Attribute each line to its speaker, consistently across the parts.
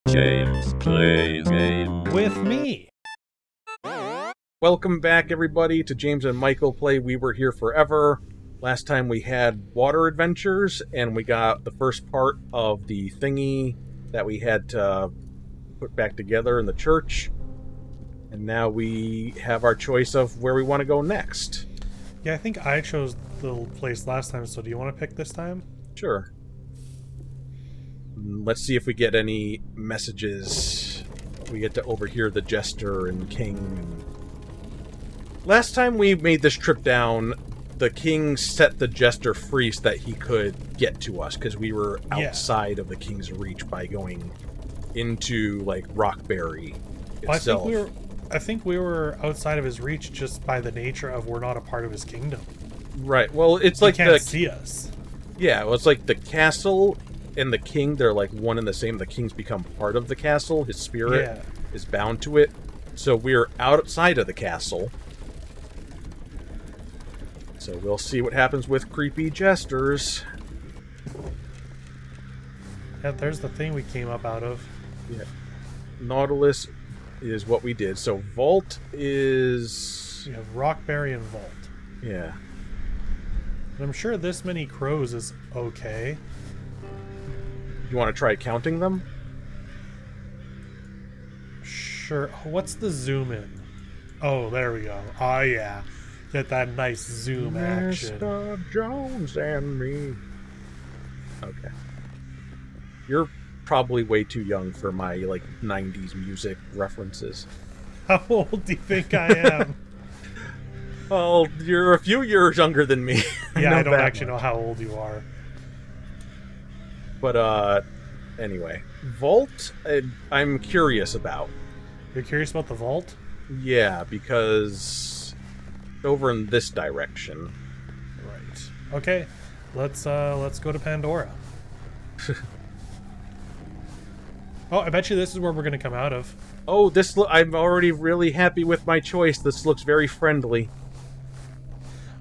Speaker 1: James Plays Game.
Speaker 2: With me.
Speaker 3: Welcome back, everybody, to James and Michael Play We Were Here Forever. Last time we had water adventures, and we got the first part of the thingy that we had to put back together in the church. And now we have our choice of where we want to go next.
Speaker 2: Yeah, I think I chose the place last time, so do you want to pick this time?
Speaker 3: Sure. Let's see if we get any messages. We get to overhear the jester and king. Last time we made this trip down, the king set the jester free so that he could get to us, because we were outside of the king's reach by going into, like, Rockberry itself.
Speaker 2: I think we were outside of his reach just by the nature of we're not a part of his kingdom.
Speaker 3: Right, well, it's like
Speaker 2: he can't see us.
Speaker 3: Yeah, well, it's like the castle and the king, they're like one and the same. The king's become part of the castle. His spirit is bound to it. So we're outside of the castle. So we'll see what happens with creepy jesters.
Speaker 2: Yeah, there's the thing we came up out of.
Speaker 3: Yeah. Nautilus is what we did. So Vault is...
Speaker 2: We have Rockberry and Vault.
Speaker 3: Yeah.
Speaker 2: And I'm sure this many crows is okay.
Speaker 3: You want to try counting them?
Speaker 2: Sure. What's the zoom in? Oh, there we go. Oh, yeah. Get that nice zoom action.
Speaker 3: Mr. Jones and me. Okay. You're probably way too young for my, like, 90s music references.
Speaker 2: How old do you think I am?
Speaker 3: Well, you're a few years younger than me.
Speaker 2: Yeah, I don't actually know how old you are.
Speaker 3: But, anyway. Vault, I'm curious about.
Speaker 2: You're curious about the vault?
Speaker 3: Yeah, because over in this direction.
Speaker 2: Right. Okay, let's go to Pandora. Oh, I bet you this is where we're going to come out of.
Speaker 3: Oh, I'm already really happy with my choice. This looks very friendly.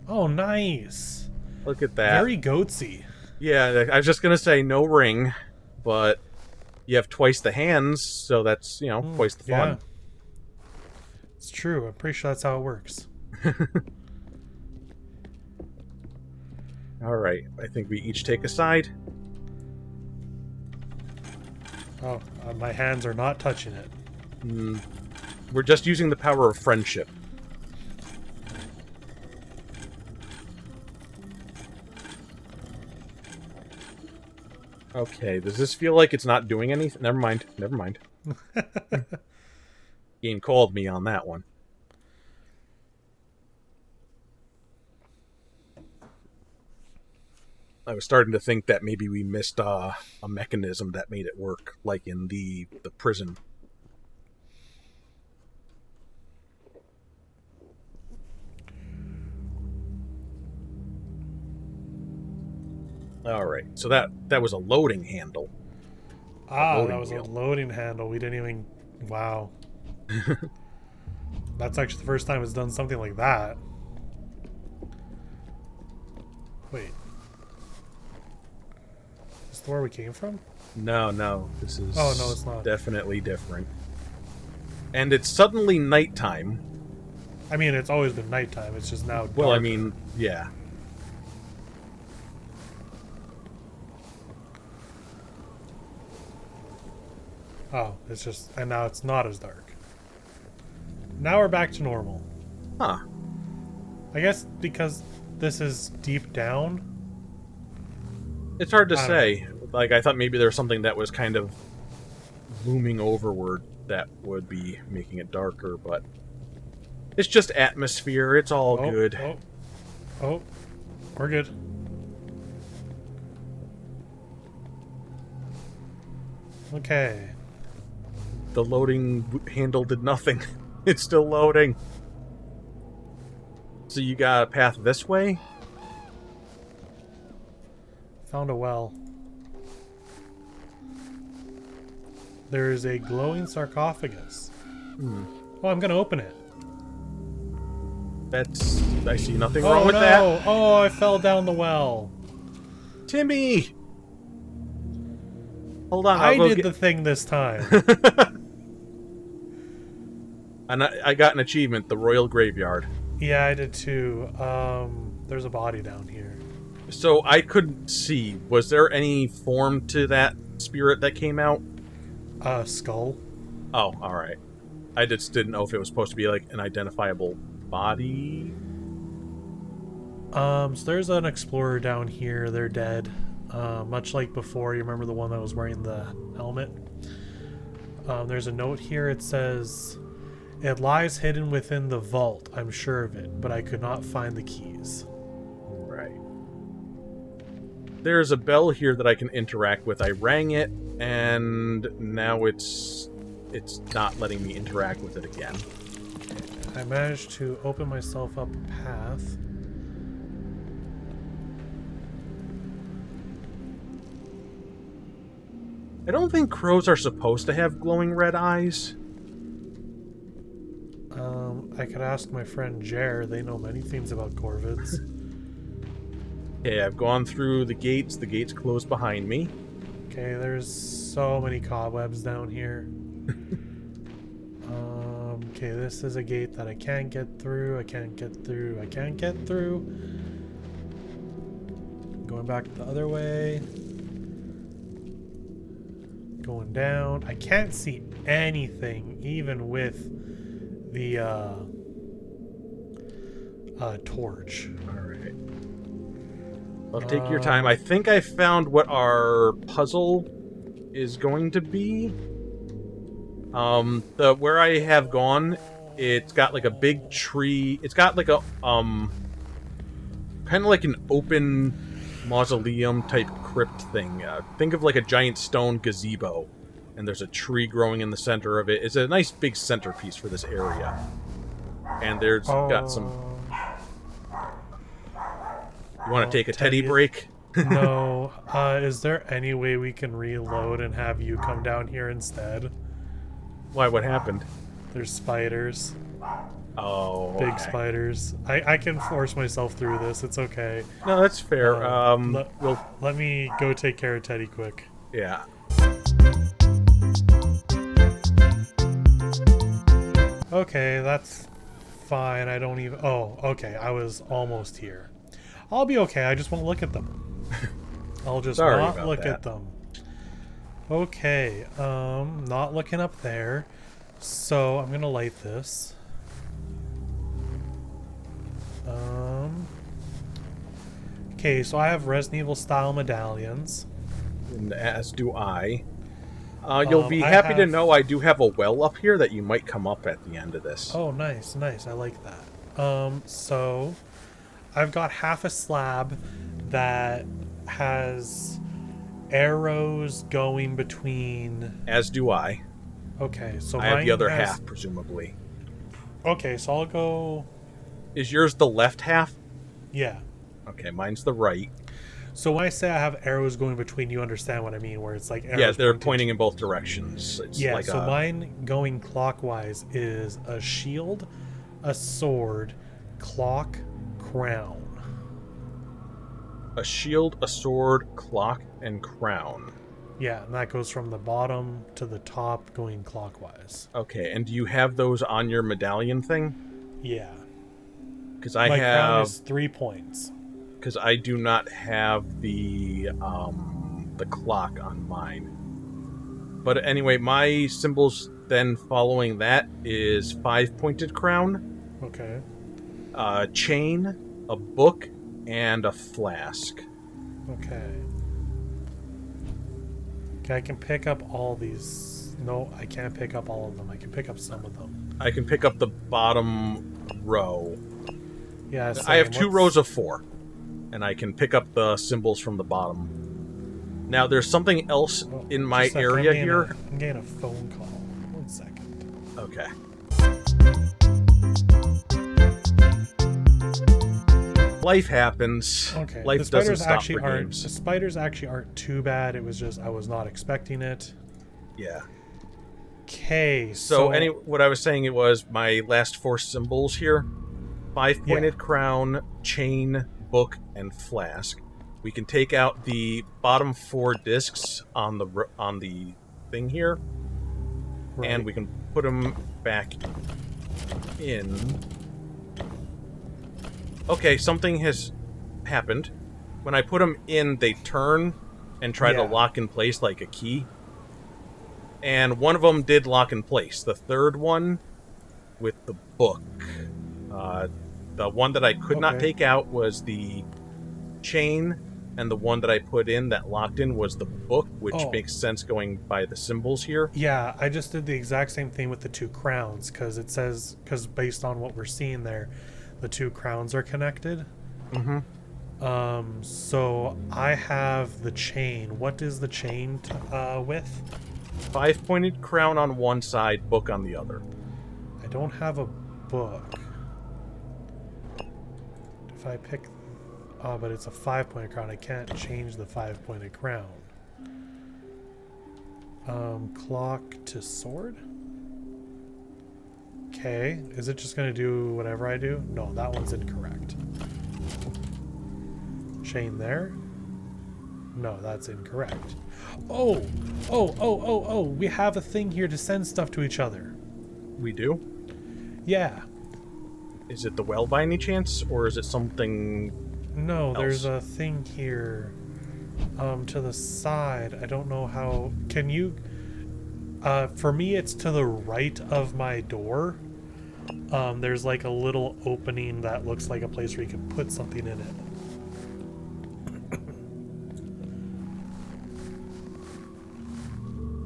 Speaker 2: Oh, nice.
Speaker 3: Look at that.
Speaker 2: Very goatsy.
Speaker 3: Yeah, I was just gonna say no ring, but you have twice the hands, so that's, twice the fun.
Speaker 2: Yeah. It's true. I'm pretty sure that's how it works.
Speaker 3: Alright, I think we each take a side.
Speaker 2: Oh, my hands are not touching it.
Speaker 3: We're just using the power of friendship. Okay, does this feel like it's not doing anything? Never mind. Game called me on that one. I was starting to think that maybe we missed a mechanism that made it work, like in the prison. Alright, so that was a loading handle.
Speaker 2: Ah, that was a loading handle. We didn't even... Wow. That's actually the first time it's done something like that. Wait. Is this where we came from?
Speaker 3: No. This is
Speaker 2: no, it's not.
Speaker 3: Definitely different. And it's suddenly nighttime.
Speaker 2: I mean, it's always been nighttime. It's just now dark.
Speaker 3: Well, I mean, yeah.
Speaker 2: Oh, it's just... And now it's not as dark. Now we're back to normal.
Speaker 3: Huh.
Speaker 2: I guess because this is deep down?
Speaker 3: It's hard to say. Like, I thought maybe there was something that was kind of looming overward that would be making it darker, but... It's just atmosphere. It's all good.
Speaker 2: Oh. We're good. Okay.
Speaker 3: The loading handle did nothing. It's still loading. So you got a path this way?
Speaker 2: Found a well. There is a glowing sarcophagus. Oh, I'm gonna open it.
Speaker 3: I see nothing wrong with that.
Speaker 2: Oh, I fell down the well.
Speaker 3: Timmy! Hold on,
Speaker 2: I did the thing this time.
Speaker 3: And I got an achievement, the Royal Graveyard.
Speaker 2: Yeah, I did too. There's a body down here.
Speaker 3: So I couldn't see. Was there any form to that spirit that came out?
Speaker 2: Skull.
Speaker 3: Oh, alright. I just didn't know if it was supposed to be like an identifiable body.
Speaker 2: So there's an explorer down here. They're dead. Much like before, you remember the one that was wearing the helmet? There's a note here. It says, "It lies hidden within the vault, I'm sure of it, but I could not find the keys."
Speaker 3: Right. There's a bell here that I can interact with. I rang it, and now it's not letting me interact with it again.
Speaker 2: I managed to open myself up a path.
Speaker 3: I don't think crows are supposed to have glowing red eyes.
Speaker 2: I could ask my friend Jer. They know many things about corvids.
Speaker 3: Okay, I've gone through the gates. The gates closed behind me.
Speaker 2: Okay, there's so many cobwebs down here. Okay, this is a gate that I can't get through. I can't get through. I can't get through. Going back the other way. Going down. I can't see anything, even with the torch.
Speaker 3: Alright. Well, take your time. I think I found what our puzzle is going to be. Where I have gone, it's got like a big tree. It's got like a kind of like an open mausoleum type crypt thing. Think of like a giant stone gazebo, and there's a tree growing in the center of it. It's a nice big centerpiece for this area. And there's got some. You want to take a teddy break?
Speaker 2: No. Is there any way we can reload and have you come down here instead?
Speaker 3: Why? What happened?
Speaker 2: There's spiders.
Speaker 3: Oh,
Speaker 2: Big
Speaker 3: okay.
Speaker 2: spiders. I can force myself through this. It's okay.
Speaker 3: No, that's fair.
Speaker 2: Let me go take care of Teddy quick.
Speaker 3: Yeah.
Speaker 2: Okay, that's fine. I don't even... Oh, okay. I was almost here. I'll be okay. I just won't look at them. I'll just
Speaker 3: Sorry
Speaker 2: not
Speaker 3: about
Speaker 2: look
Speaker 3: that.
Speaker 2: at them. Okay. Not looking up there. So I'm gonna light this. Okay, so I have Resident Evil style medallions.
Speaker 3: And as do I. You'll be
Speaker 2: I
Speaker 3: happy to
Speaker 2: have-
Speaker 3: know I do have a well up here that you might come up at the end of this.
Speaker 2: Oh, nice, nice. I like that. So I've got half a slab that has arrows going between.
Speaker 3: As do I.
Speaker 2: Okay, so
Speaker 3: I have the
Speaker 2: mine
Speaker 3: other
Speaker 2: has-
Speaker 3: half, presumably.
Speaker 2: Okay, so I'll go.
Speaker 3: Is yours the left half?
Speaker 2: Yeah.
Speaker 3: Okay, mine's the right.
Speaker 2: So when I say I have arrows going between, you understand what I mean, where it's like arrows
Speaker 3: Yeah, they're
Speaker 2: pointing
Speaker 3: pointing in both directions. It's
Speaker 2: Yeah,
Speaker 3: like
Speaker 2: so
Speaker 3: a,
Speaker 2: mine going clockwise is a shield, a sword, clock, crown.
Speaker 3: a shield, a sword, clock, and crown.
Speaker 2: Yeah, and that goes from the bottom to the top going clockwise.
Speaker 3: Okay, and do you have those on your medallion thing?
Speaker 2: Yeah.
Speaker 3: Because I
Speaker 2: My crown
Speaker 3: have.
Speaker 2: is 3 points.
Speaker 3: Because I do not have the clock on mine. But anyway, my symbols then following that is 5-pointed crown,
Speaker 2: Okay.
Speaker 3: a chain, a book, and a flask.
Speaker 2: Okay. Okay, I can pick up all these. No, I can't pick up all of them. I can pick up some of them.
Speaker 3: I can pick up the bottom row.
Speaker 2: Yeah,
Speaker 3: I have
Speaker 2: same.
Speaker 3: 2 rows of 4, and I can pick up the symbols from the bottom. Now, there's something else
Speaker 2: Oh,
Speaker 3: in my
Speaker 2: just a sec,
Speaker 3: area
Speaker 2: I'm getting
Speaker 3: here.
Speaker 2: I'm getting a phone call. 1 second.
Speaker 3: Okay. Life happens.
Speaker 2: Okay.
Speaker 3: Life
Speaker 2: the
Speaker 3: doesn't
Speaker 2: spiders
Speaker 3: stop
Speaker 2: actually
Speaker 3: for
Speaker 2: aren't.
Speaker 3: games.
Speaker 2: The spiders actually aren't too bad. It was just I was not expecting it.
Speaker 3: Yeah.
Speaker 2: Okay.
Speaker 3: So, what I was saying, it was my last 4 symbols here: 5-pointed crown, chain, book, and flask. We can take out the bottom 4 discs on the thing here,
Speaker 2: Right.
Speaker 3: and we can put them back in. Okay, something has happened. When I put them in, they turn and try to
Speaker 2: Yeah.
Speaker 3: lock in place like a key. And one of them did lock in place. The third one with the book. The one that I could not
Speaker 2: Okay.
Speaker 3: take out was the chain, and the one that I put in that locked in was the book, which
Speaker 2: Oh.
Speaker 3: makes sense going by the symbols here.
Speaker 2: Yeah, I just did the exact same thing with the 2 crowns because it says, because based on what we're seeing there, the 2 crowns are connected.
Speaker 3: Mm-hmm.
Speaker 2: So I have the chain. What is the chain with?
Speaker 3: 5-pointed crown on one side, book on the other.
Speaker 2: I don't have a book. If I pick... Oh, but it's a 5-pointed crown. I can't change the 5-pointed crown. Clock to sword? Okay. Is it just going to do whatever I do? No, that one's incorrect. Chain there? No, that's incorrect. Oh! Oh! We have a thing here to send stuff to each other.
Speaker 3: We do?
Speaker 2: Yeah.
Speaker 3: Is it the well by any chance, or is it something...
Speaker 2: No, there's
Speaker 3: else?
Speaker 2: a thing here to the side. I don't know how... Can you... for me, it's to the right of my door. There's like a little opening that looks like a place where you can put something in it.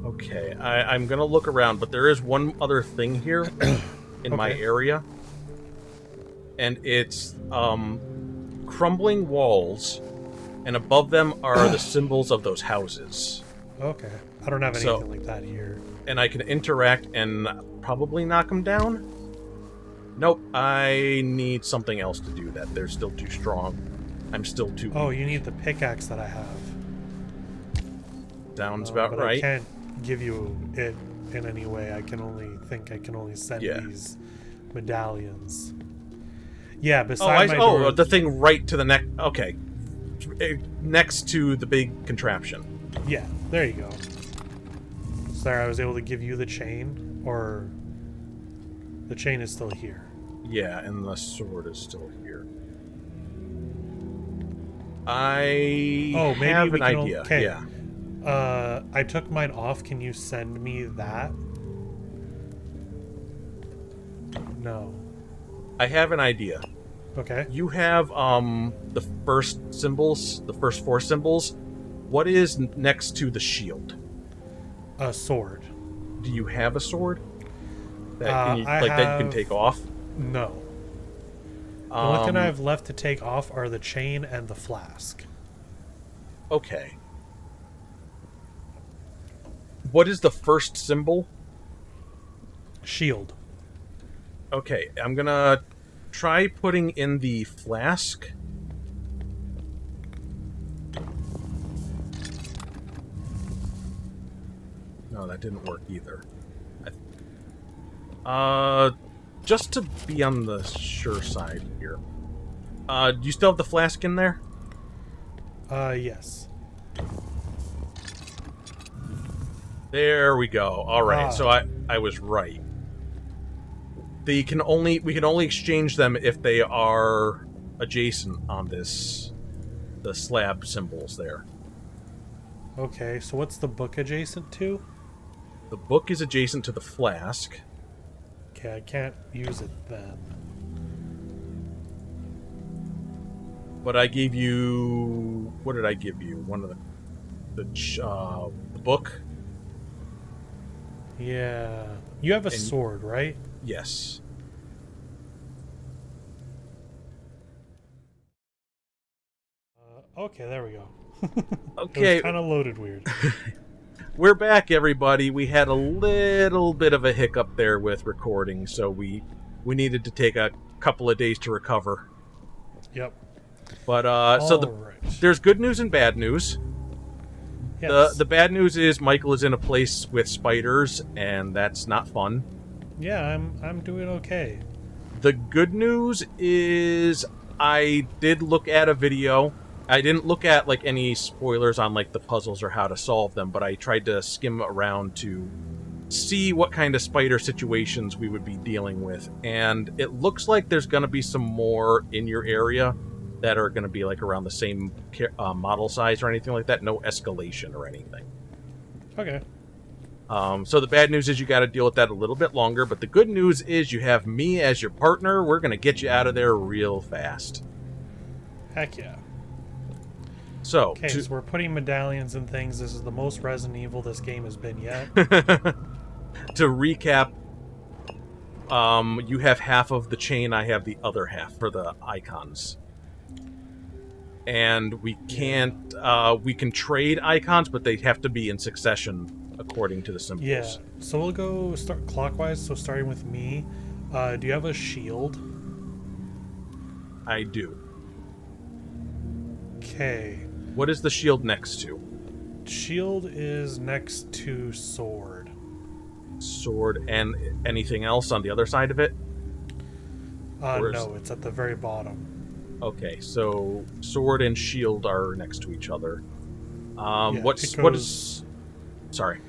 Speaker 3: Okay, I'm gonna look around, but there is one other thing here in my
Speaker 2: Okay.
Speaker 3: area. And it's crumbling walls, and above them are the symbols of those houses.
Speaker 2: Okay. I don't have
Speaker 3: So-
Speaker 2: anything like that here.
Speaker 3: And I can interact and probably knock them down? Nope, I need something else to do that. They're still too strong. I'm still too
Speaker 2: Oh,
Speaker 3: weak.
Speaker 2: you need the pickaxe that I have.
Speaker 3: Sounds about
Speaker 2: but
Speaker 3: right.
Speaker 2: I can't give you it in any way. I can only send
Speaker 3: Yeah.
Speaker 2: these medallions. Yeah,
Speaker 3: Oh,
Speaker 2: beside my door.
Speaker 3: the thing right to the neck. Okay. Next to the big contraption.
Speaker 2: Yeah, there you go. So there, I was able to give you the chain, or the chain is still here.
Speaker 3: Yeah, and the sword is still here. I
Speaker 2: Oh, maybe
Speaker 3: have
Speaker 2: we
Speaker 3: an
Speaker 2: can
Speaker 3: idea.
Speaker 2: okay.
Speaker 3: Yeah.
Speaker 2: I took mine off. Can you send me that? No.
Speaker 3: I have an idea.
Speaker 2: Okay.
Speaker 3: You have the first symbols, the first 4 symbols. What is next to the shield?
Speaker 2: A sword.
Speaker 3: Do you have a sword that you,
Speaker 2: I
Speaker 3: that you can
Speaker 2: have-
Speaker 3: take off?
Speaker 2: No. The only thing I have left to take off are the chain and the flask.
Speaker 3: Okay. What is the first symbol?
Speaker 2: Shield.
Speaker 3: Okay, I'm gonna try putting in the flask. No, that didn't work either. Just to be on the sure side here. Do you still have the flask in there?
Speaker 2: Yes.
Speaker 3: There we go. All right.
Speaker 2: Ah.
Speaker 3: So I was right. We can only exchange them if they are adjacent on the slab symbols there.
Speaker 2: Okay, so what's the book adjacent to?
Speaker 3: The book is adjacent to the flask.
Speaker 2: Okay, I can't use it then.
Speaker 3: But I gave you... What did I give you? One of the book?
Speaker 2: Yeah. You have a
Speaker 3: And-
Speaker 2: sword, right?
Speaker 3: Yes.
Speaker 2: Okay, there we go.
Speaker 3: Okay,
Speaker 2: It was kind of loaded weird.
Speaker 3: we're back, everybody. We had a little bit of a hiccup there with recording, so we needed to take a couple of days to recover.
Speaker 2: Yep.
Speaker 3: But,
Speaker 2: Alright.
Speaker 3: there's good news and bad news.
Speaker 2: Yes.
Speaker 3: The bad news is Michael is in a place with spiders, and that's not fun.
Speaker 2: Yeah, I'm doing okay.
Speaker 3: The good news is I did look at a video I didn't look at like any spoilers on like the puzzles or how to solve them, but I tried to skim around to see what kind of spider situations we would be dealing with, and it looks like there's going to be some more in your area that are going to be like around the same model size or anything like that. No escalation or anything.
Speaker 2: Okay.
Speaker 3: So the bad news is you got to deal with that a little bit longer, but the good news is you have me as your partner. We're going to get you out of there real fast.
Speaker 2: Heck yeah.
Speaker 3: So,
Speaker 2: Okay, so we're putting medallions and things. This is the most Resident Evil this game has been yet.
Speaker 3: to recap, you have half of the chain, I have the other half for the icons. And we can't, we can trade icons, but they have to be in succession according to the symbols.
Speaker 2: Yeah, so we'll go start clockwise, so starting with me. Do you have a shield?
Speaker 3: I do.
Speaker 2: Okay.
Speaker 3: What is the shield next to?
Speaker 2: Shield is next to sword.
Speaker 3: Sword and anything else on the other side of it?
Speaker 2: No, it's at the very bottom.
Speaker 3: Okay, so sword and shield are next to each other.
Speaker 2: Yeah,
Speaker 3: what is... Sorry.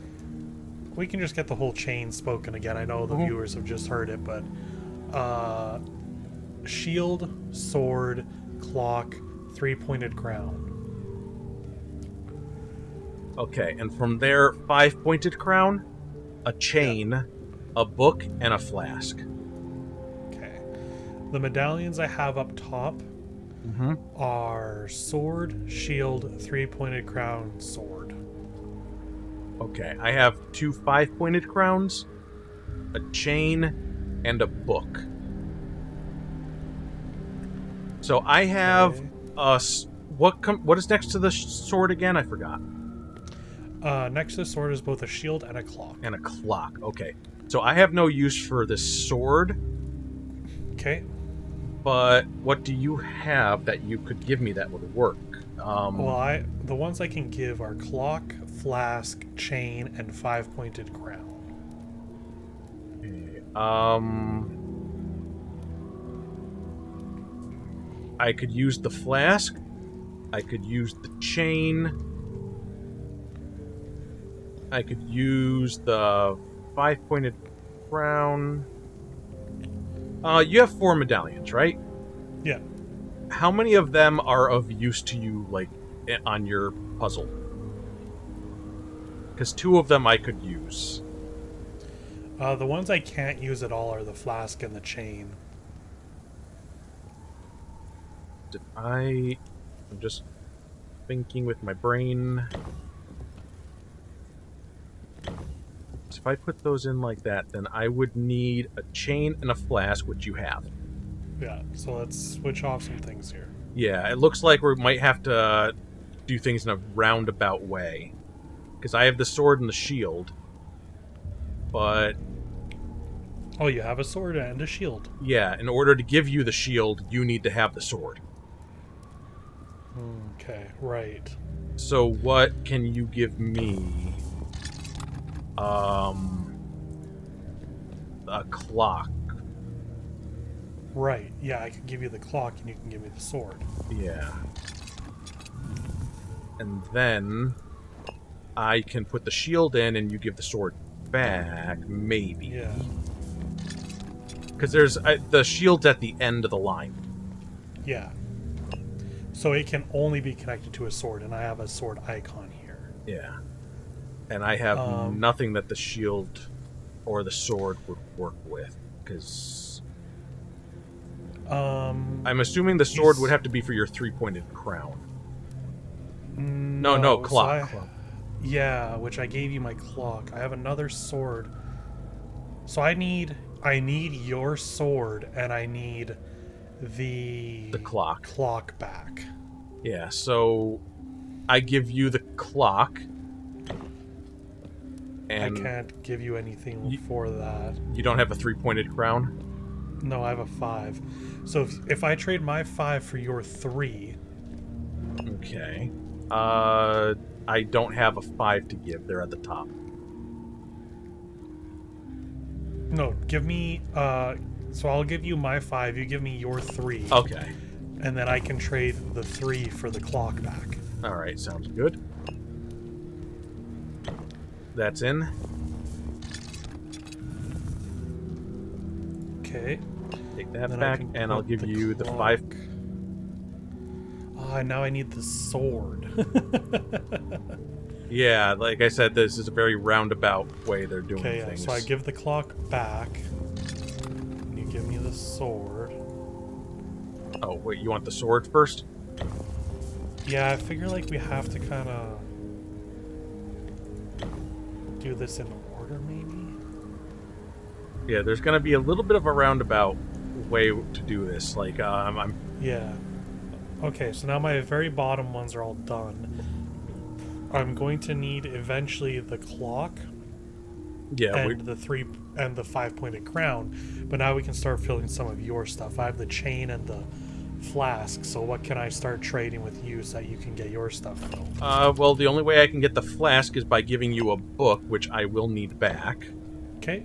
Speaker 2: We can just get the whole chain spoken again. I know the viewers have just heard it, but... shield, sword, clock, three-pointed crown.
Speaker 3: Okay, and from there, 5-pointed crown, a chain, a book, and a flask.
Speaker 2: Okay. The medallions I have up top are sword, shield, three-pointed crown, sword.
Speaker 3: Okay, I have 2 5-pointed crowns, a chain, and a book. So I have what is next to the sword again? I forgot.
Speaker 2: Next to the sword is both a shield and a clock.
Speaker 3: And a clock. Okay. So I have no use for this sword.
Speaker 2: Okay.
Speaker 3: But what do you have that you could give me that would work?
Speaker 2: Well, the ones I can give are clock, flask, chain, and 5-pointed crown.
Speaker 3: Okay, I could use the flask. I could use the chain. I could use the 5-pointed crown. You have 4 medallions, right?
Speaker 2: Yeah.
Speaker 3: How many of them are of use to you, like, on your puzzle? Because 2 of them I could use.
Speaker 2: The ones I can't use at all are the flask and the chain.
Speaker 3: I'm just thinking with my brain. So if I put those in like that, then I would need a chain and a flask, which you have.
Speaker 2: Yeah, so let's switch off some things here.
Speaker 3: Yeah, it looks like we might have to do things in a roundabout way. Because I have the sword and the shield. But...
Speaker 2: Oh, you have a sword and a shield.
Speaker 3: Yeah, in order to give you the shield, you need to have the sword.
Speaker 2: Okay, right.
Speaker 3: So what can you give me? A clock.
Speaker 2: Right, yeah, I can give you the clock and you can give me the sword.
Speaker 3: Yeah. And then I can put the shield in and you give the sword back, maybe.
Speaker 2: Yeah.
Speaker 3: Because there's the shield's at the end of the line.
Speaker 2: Yeah. So it can only be connected to a sword, and I have a sword icon here.
Speaker 3: Yeah. And I have nothing that the shield or the sword would work with, because... I'm assuming the sword would have to be for your 3-pointed crown. No, clock.
Speaker 2: Yeah, which I gave you my clock. I have another sword. So I need your sword, and I need the clock back.
Speaker 3: Yeah, so I give you the clock. And
Speaker 2: I can't give you anything for that.
Speaker 3: You don't have a 3-pointed crown?
Speaker 2: No, I have a 5. So if I trade my 5 for your 3...
Speaker 3: Okay. I don't have a 5 to give. They're at the top.
Speaker 2: No, give me... so I'll give you my 5, you give me your 3.
Speaker 3: Okay.
Speaker 2: and then I can trade the 3 for the clock back.
Speaker 3: Alright, sounds good. That's in.
Speaker 2: Okay.
Speaker 3: Take that
Speaker 2: Then
Speaker 3: back, and I'll
Speaker 2: put
Speaker 3: give
Speaker 2: the
Speaker 3: you the
Speaker 2: clock.
Speaker 3: 5.
Speaker 2: Ah, now I need the sword.
Speaker 3: Yeah, like I said, this is a very roundabout way they're doing
Speaker 2: Okay, yeah,
Speaker 3: things.
Speaker 2: so I give the clock back. You give me the sword.
Speaker 3: Oh, wait, you want the sword first?
Speaker 2: Yeah, I figure like we have to kind of do this in order, maybe?
Speaker 3: Yeah, there's going to be a little bit of a roundabout way to do this. Like, I'm...
Speaker 2: Yeah. Okay, so now my very bottom ones are all done. I'm going to need eventually the clock
Speaker 3: Yeah,
Speaker 2: and the 3 and the 5-pointed crown, but now we can start filling some of your stuff. I have the chain and the flask, so what can I start trading with you so that you can get your stuff filled?
Speaker 3: well, the only way I can get the flask is by giving you a book, which I will need back.
Speaker 2: Okay.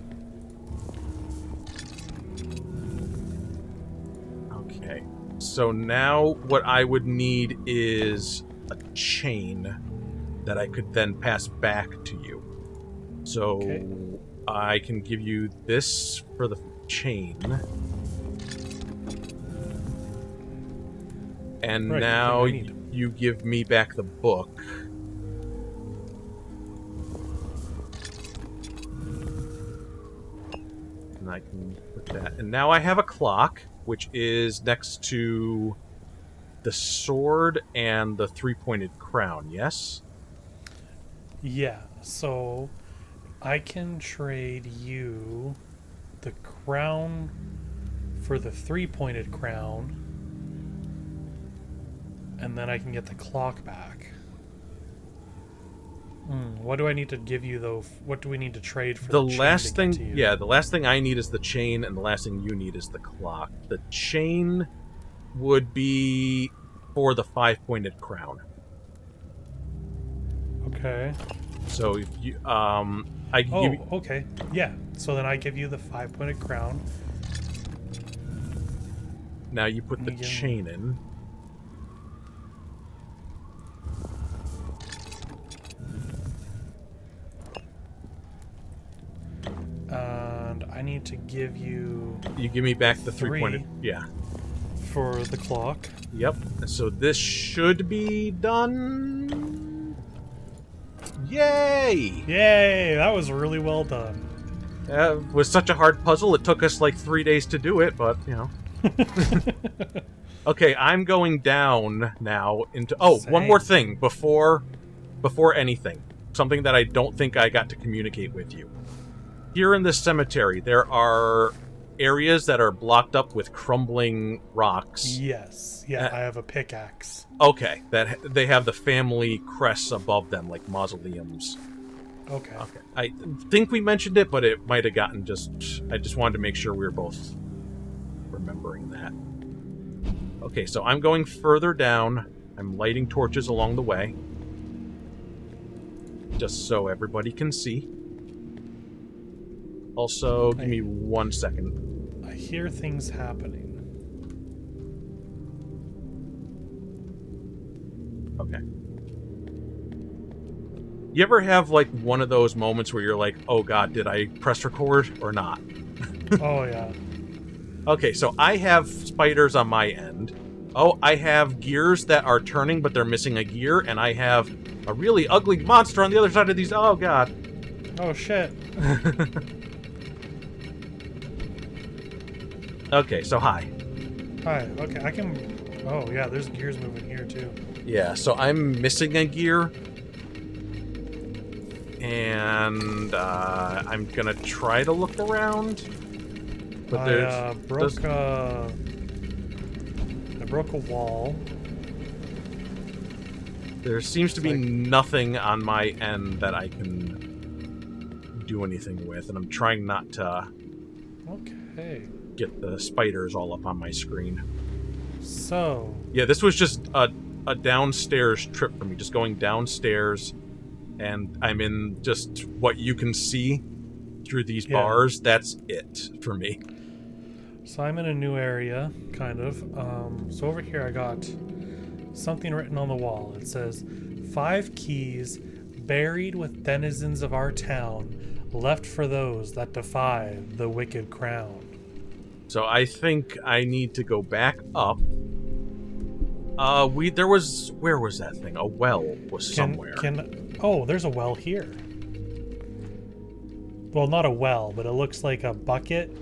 Speaker 3: Okay. So now what I would need is a chain that I could then pass back to you. So
Speaker 2: Okay.
Speaker 3: I can give you this for the chain. And
Speaker 2: Right,
Speaker 3: now
Speaker 2: the thing I need.
Speaker 3: you give me back the book. And I can put that. And now I have a clock, which is next to the sword and the 3-pointed crown, yes?
Speaker 2: Yeah, so I can trade you the crown for the 3-pointed crown, and then I can get the clock back. What do I need to give you though? What do we need to trade for
Speaker 3: The
Speaker 2: the chain
Speaker 3: last
Speaker 2: to
Speaker 3: thing,
Speaker 2: get to you?
Speaker 3: yeah, the last thing I need is the chain, and the last thing you need is the clock. The chain would be for the 5-pointed crown.
Speaker 2: Okay.
Speaker 3: So if you, I can give you,
Speaker 2: Okay. Yeah. So then I give you the 5-pointed crown.
Speaker 3: now you put the
Speaker 2: You give me-
Speaker 3: chain in.
Speaker 2: And I need to give you
Speaker 3: You give me back the
Speaker 2: 3.
Speaker 3: 3-pointed, yeah.
Speaker 2: for the clock.
Speaker 3: Yep. So this should be done. Yay!
Speaker 2: Yay! That was really well done.
Speaker 3: It was such a hard puzzle. It took us like 3 days to do it, but you know. Okay, I'm going down now into. Oh, one more thing before anything. Something that I don't think I got to communicate with you. Here in this cemetery, there are areas that are blocked up with crumbling rocks.
Speaker 2: Yes. Yeah, I have a pickaxe.
Speaker 3: Okay, that they have the family crests above them, like mausoleums.
Speaker 2: Okay.
Speaker 3: Okay, I think we mentioned it, but it might have gotten just. I just wanted to make sure we were both remembering that. Okay, so I'm going further down. I'm lighting torches along the way, just so everybody can see. Also, give me 1 second.
Speaker 2: I hear things happening.
Speaker 3: Okay. You ever have, like, one of those moments where you're like, oh god, did I press record or not?
Speaker 2: Oh, yeah.
Speaker 3: Okay, so I have spiders on my end. Oh, I have gears that are turning, but they're missing a gear, and I have a really ugly monster on the other side of these. Oh god.
Speaker 2: Oh, shit.
Speaker 3: Okay, so hi.
Speaker 2: Hi. Okay, I can... Oh, yeah, there's gears moving here, too.
Speaker 3: Yeah, so I'm missing a gear. And I'm gonna try to look around. But
Speaker 2: I broke a wall.
Speaker 3: There seems to be
Speaker 2: Like-
Speaker 3: nothing on my end that I can do anything with, and I'm trying not to
Speaker 2: Okay.
Speaker 3: get the spiders all up on my screen.
Speaker 2: So...
Speaker 3: Yeah, this was just a downstairs trip for me, just going downstairs, and I'm in just what you can see through these
Speaker 2: Yeah.
Speaker 3: bars. That's it for me.
Speaker 2: So I'm in a new area, kind of. So over here I got something written on the wall. It says, 5 keys buried with denizens of our town, left for those that defy the wicked crown.
Speaker 3: So I think I need to go back up. Where was that thing? A well was somewhere.
Speaker 2: Oh, there's a well here. Well, not a well, but it looks like a bucket.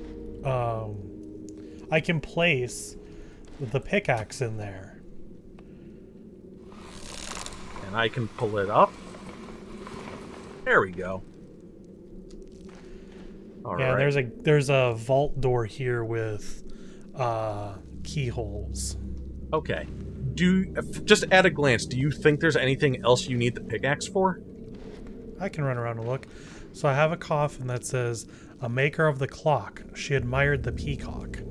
Speaker 2: I can place the pickaxe in there.
Speaker 3: And I can pull it up. There we go. All
Speaker 2: yeah,
Speaker 3: right.
Speaker 2: there's a vault door here with keyholes.
Speaker 3: Okay. Just at a glance, do you think there's anything else you need the pickaxe for?
Speaker 2: I can run around and look. So I have a coffin that says, "A maker of the clock. She admired the peacock."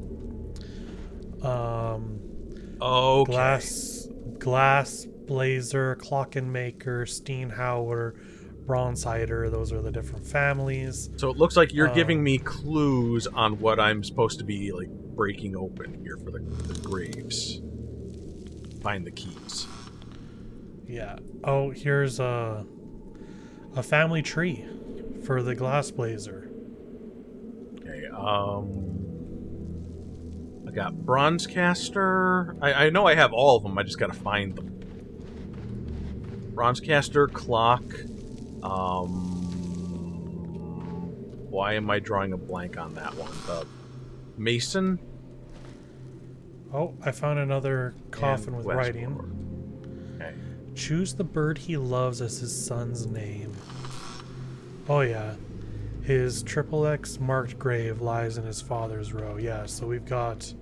Speaker 3: Okay.
Speaker 2: Glass blazer, clocken maker, Steinhauer, bronze hider. Those are the different families.
Speaker 3: So it looks like you're giving me clues on what I'm supposed to be like breaking open here for the graves. Find the keys.
Speaker 2: Yeah. Oh, here's a family tree for the glass blazer.
Speaker 3: Okay. I got bronze caster. I know I have all of them. I just gotta find them. Bronze caster, clock. Why am I drawing a blank on that one? Mason.
Speaker 2: Oh, I found another coffin with
Speaker 3: Westport.
Speaker 2: writing.
Speaker 3: Okay.
Speaker 2: Choose the bird he loves as his son's name. Oh yeah. His XXX marked grave lies in his father's row. Yeah, so we've got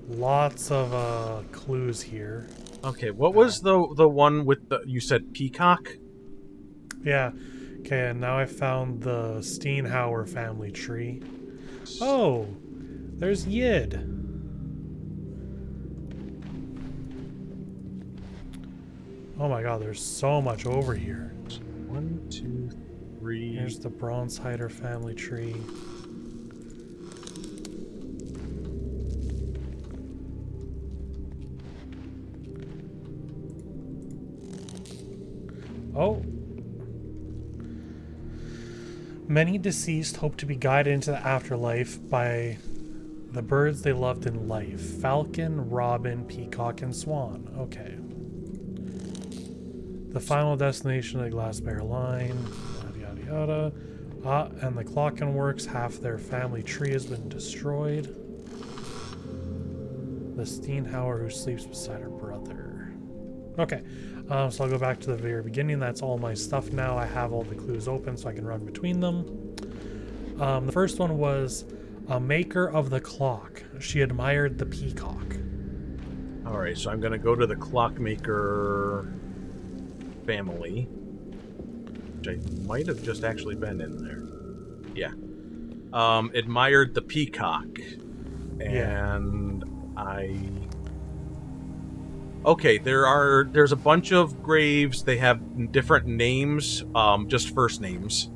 Speaker 2: lots of clues here.
Speaker 3: Okay, what was the one with the, you said peacock?
Speaker 2: Yeah. Okay, and now I found the Steinhauer family tree. Oh, there's Yid. Oh my god, there's so much over here.
Speaker 3: 1, 2, 3.
Speaker 2: Here's the Bronze Hider family tree. Oh. Many deceased hope to be guided into the afterlife by the birds they loved in life. Falcon, robin, peacock, and swan. Okay. The final destination of the Glass Bear Line. Yada yada yada. And the Clockenworks, half their family tree has been destroyed. The Steinhauer who sleeps beside her brother. Okay. So I'll go back to the very beginning. That's all my stuff now. I have all the clues open so I can run between them. The first one was a maker of the clock. She admired the peacock.
Speaker 3: Alright, so I'm going to go to the clockmaker family, which I might have just actually been in there. Yeah. Admired the peacock. And yeah. Okay, there's a bunch of graves. They have different names, just first names,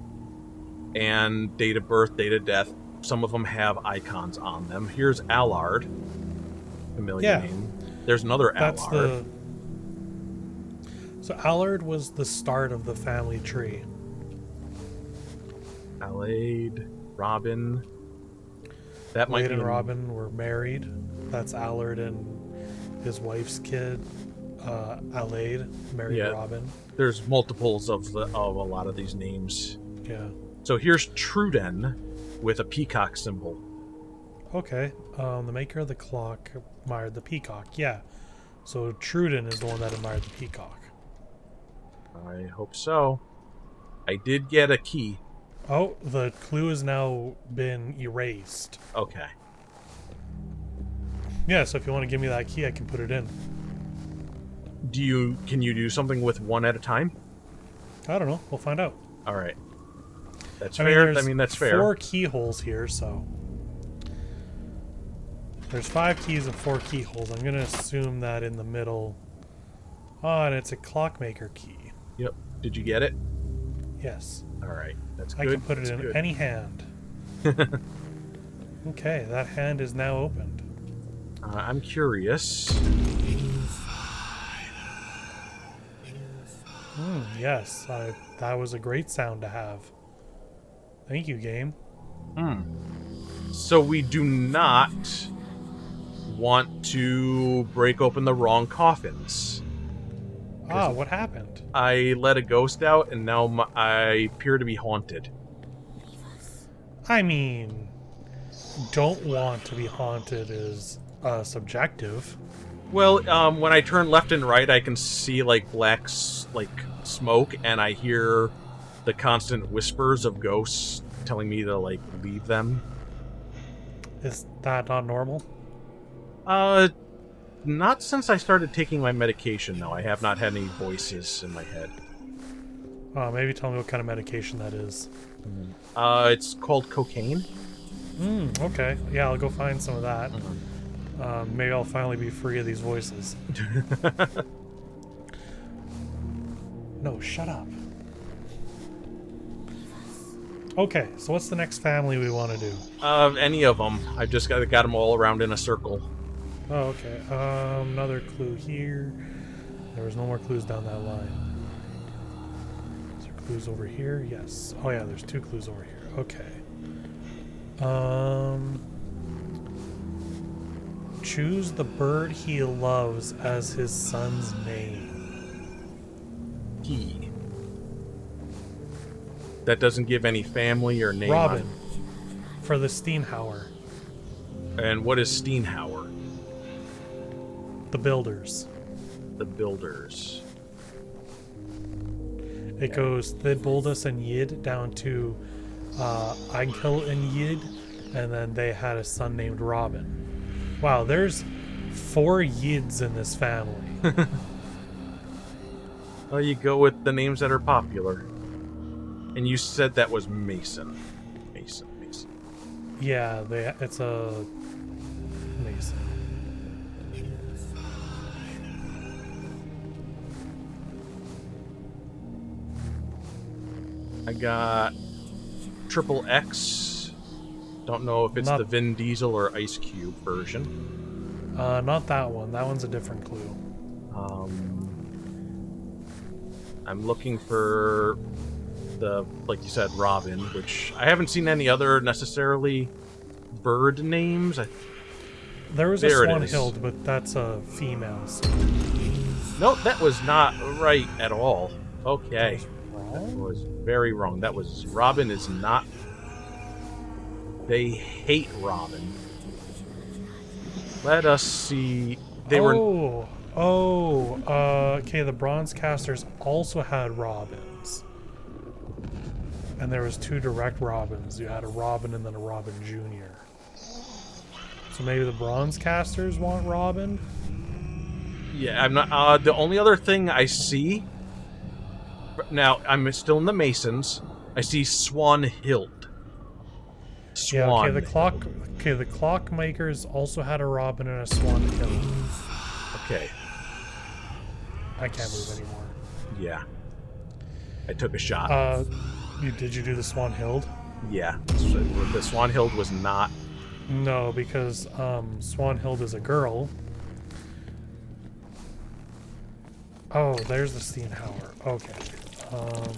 Speaker 3: and date of birth, date of death. Some of them have icons on them. Here's Allard, familiar name. There's another Allard.
Speaker 2: So Allard was the start of the family tree.
Speaker 3: Alade, Robin. That might
Speaker 2: Wade
Speaker 3: be
Speaker 2: and Robin were married. That's Allard and his wife's kid. Alade married Robin.
Speaker 3: There's multiples of a lot of these names.
Speaker 2: Yeah.
Speaker 3: So here's Truden with a peacock symbol.
Speaker 2: Okay. The maker of the clock admired the peacock. Yeah. So Truden is the one that admired the peacock.
Speaker 3: I hope so. I did get a key.
Speaker 2: Oh, the clue has now been erased.
Speaker 3: Okay.
Speaker 2: Yeah, so if you want to give me that key, I can put it in.
Speaker 3: Can you do something with one at a time?
Speaker 2: I don't know. We'll find out.
Speaker 3: All right. That's fair. I mean, that's fair.
Speaker 2: 4 keyholes here, so there's 5 keys and 4 keyholes. I'm gonna assume that in the middle. Oh, and it's a clockmaker key.
Speaker 3: Yep. Did you get it?
Speaker 2: Yes.
Speaker 3: All right. That's good.
Speaker 2: I can put it in any hand. Okay, that hand is now opened.
Speaker 3: I'm curious.
Speaker 2: Yes, that was a great sound to have. Thank you, game.
Speaker 3: So we do not want to break open the wrong coffins.
Speaker 2: What happened?
Speaker 3: I let a ghost out, and now I appear to be haunted.
Speaker 2: I mean, don't want to be haunted is subjective.
Speaker 3: Well, when I turn left and right, I can see like black smoke, and I hear the constant whispers of ghosts telling me to like leave them.
Speaker 2: Is that not normal?
Speaker 3: Not since I started taking my medication. No, I have not had any voices in my head.
Speaker 2: Maybe tell me what kind of medication that is.
Speaker 3: It's called cocaine.
Speaker 2: Okay. Yeah, I'll go find some of that. Maybe I'll finally be free of these voices. No, shut up. Okay, so what's the next family we want to do?
Speaker 3: Any of them. I've just got them all around in a circle.
Speaker 2: Oh, okay. Another clue here. There was no more clues down that line. Is there clues over here? Yes. Oh yeah, there's 2 clues over here. Okay. Choose the bird he loves as his son's name.
Speaker 3: He. That doesn't give any family or name.
Speaker 2: Robin. For the Steenhauer.
Speaker 3: And what is Steenhauer?
Speaker 2: The Builders.
Speaker 3: The Builders.
Speaker 2: It goes Thidboldus and Yid down to Eichel and Yid, and then they had a son named Robin. Wow, there's 4 Yids in this family.
Speaker 3: Well, you go with the names that are popular. And you said that was Mason. Mason.
Speaker 2: Yeah, it's a Mason.
Speaker 3: I got Triple X. Don't know if it's the Vin Diesel or Ice Cube version.
Speaker 2: Not that one. That one's a different clue.
Speaker 3: I'm looking for the, like you said, Robin, which I haven't seen any other necessarily bird names.
Speaker 2: There was a Swanhild, but that's a female. So.
Speaker 3: No, that was not right at all. Okay. That was very wrong. That was Robin is not. They hate Robin. Let us see. They were.
Speaker 2: Okay. The Bronze Casters also had Robins, and there was 2 direct Robins. You had a Robin and then a Robin Jr. So maybe the Bronze Casters want Robin.
Speaker 3: Yeah, I'm not. The only other thing I see. Now I'm still in the Masons. I see Swanhild.
Speaker 2: Yeah. Okay. The Clockmakers also had a Robin and a Swanhild.
Speaker 3: Okay.
Speaker 2: I can't move anymore.
Speaker 3: Yeah. I took a shot.
Speaker 2: Did you do the Swanhild?
Speaker 3: Yeah. The Swanhild was not.
Speaker 2: No, because Swanhild is a girl. Oh, there's the Steenhauer. Okay.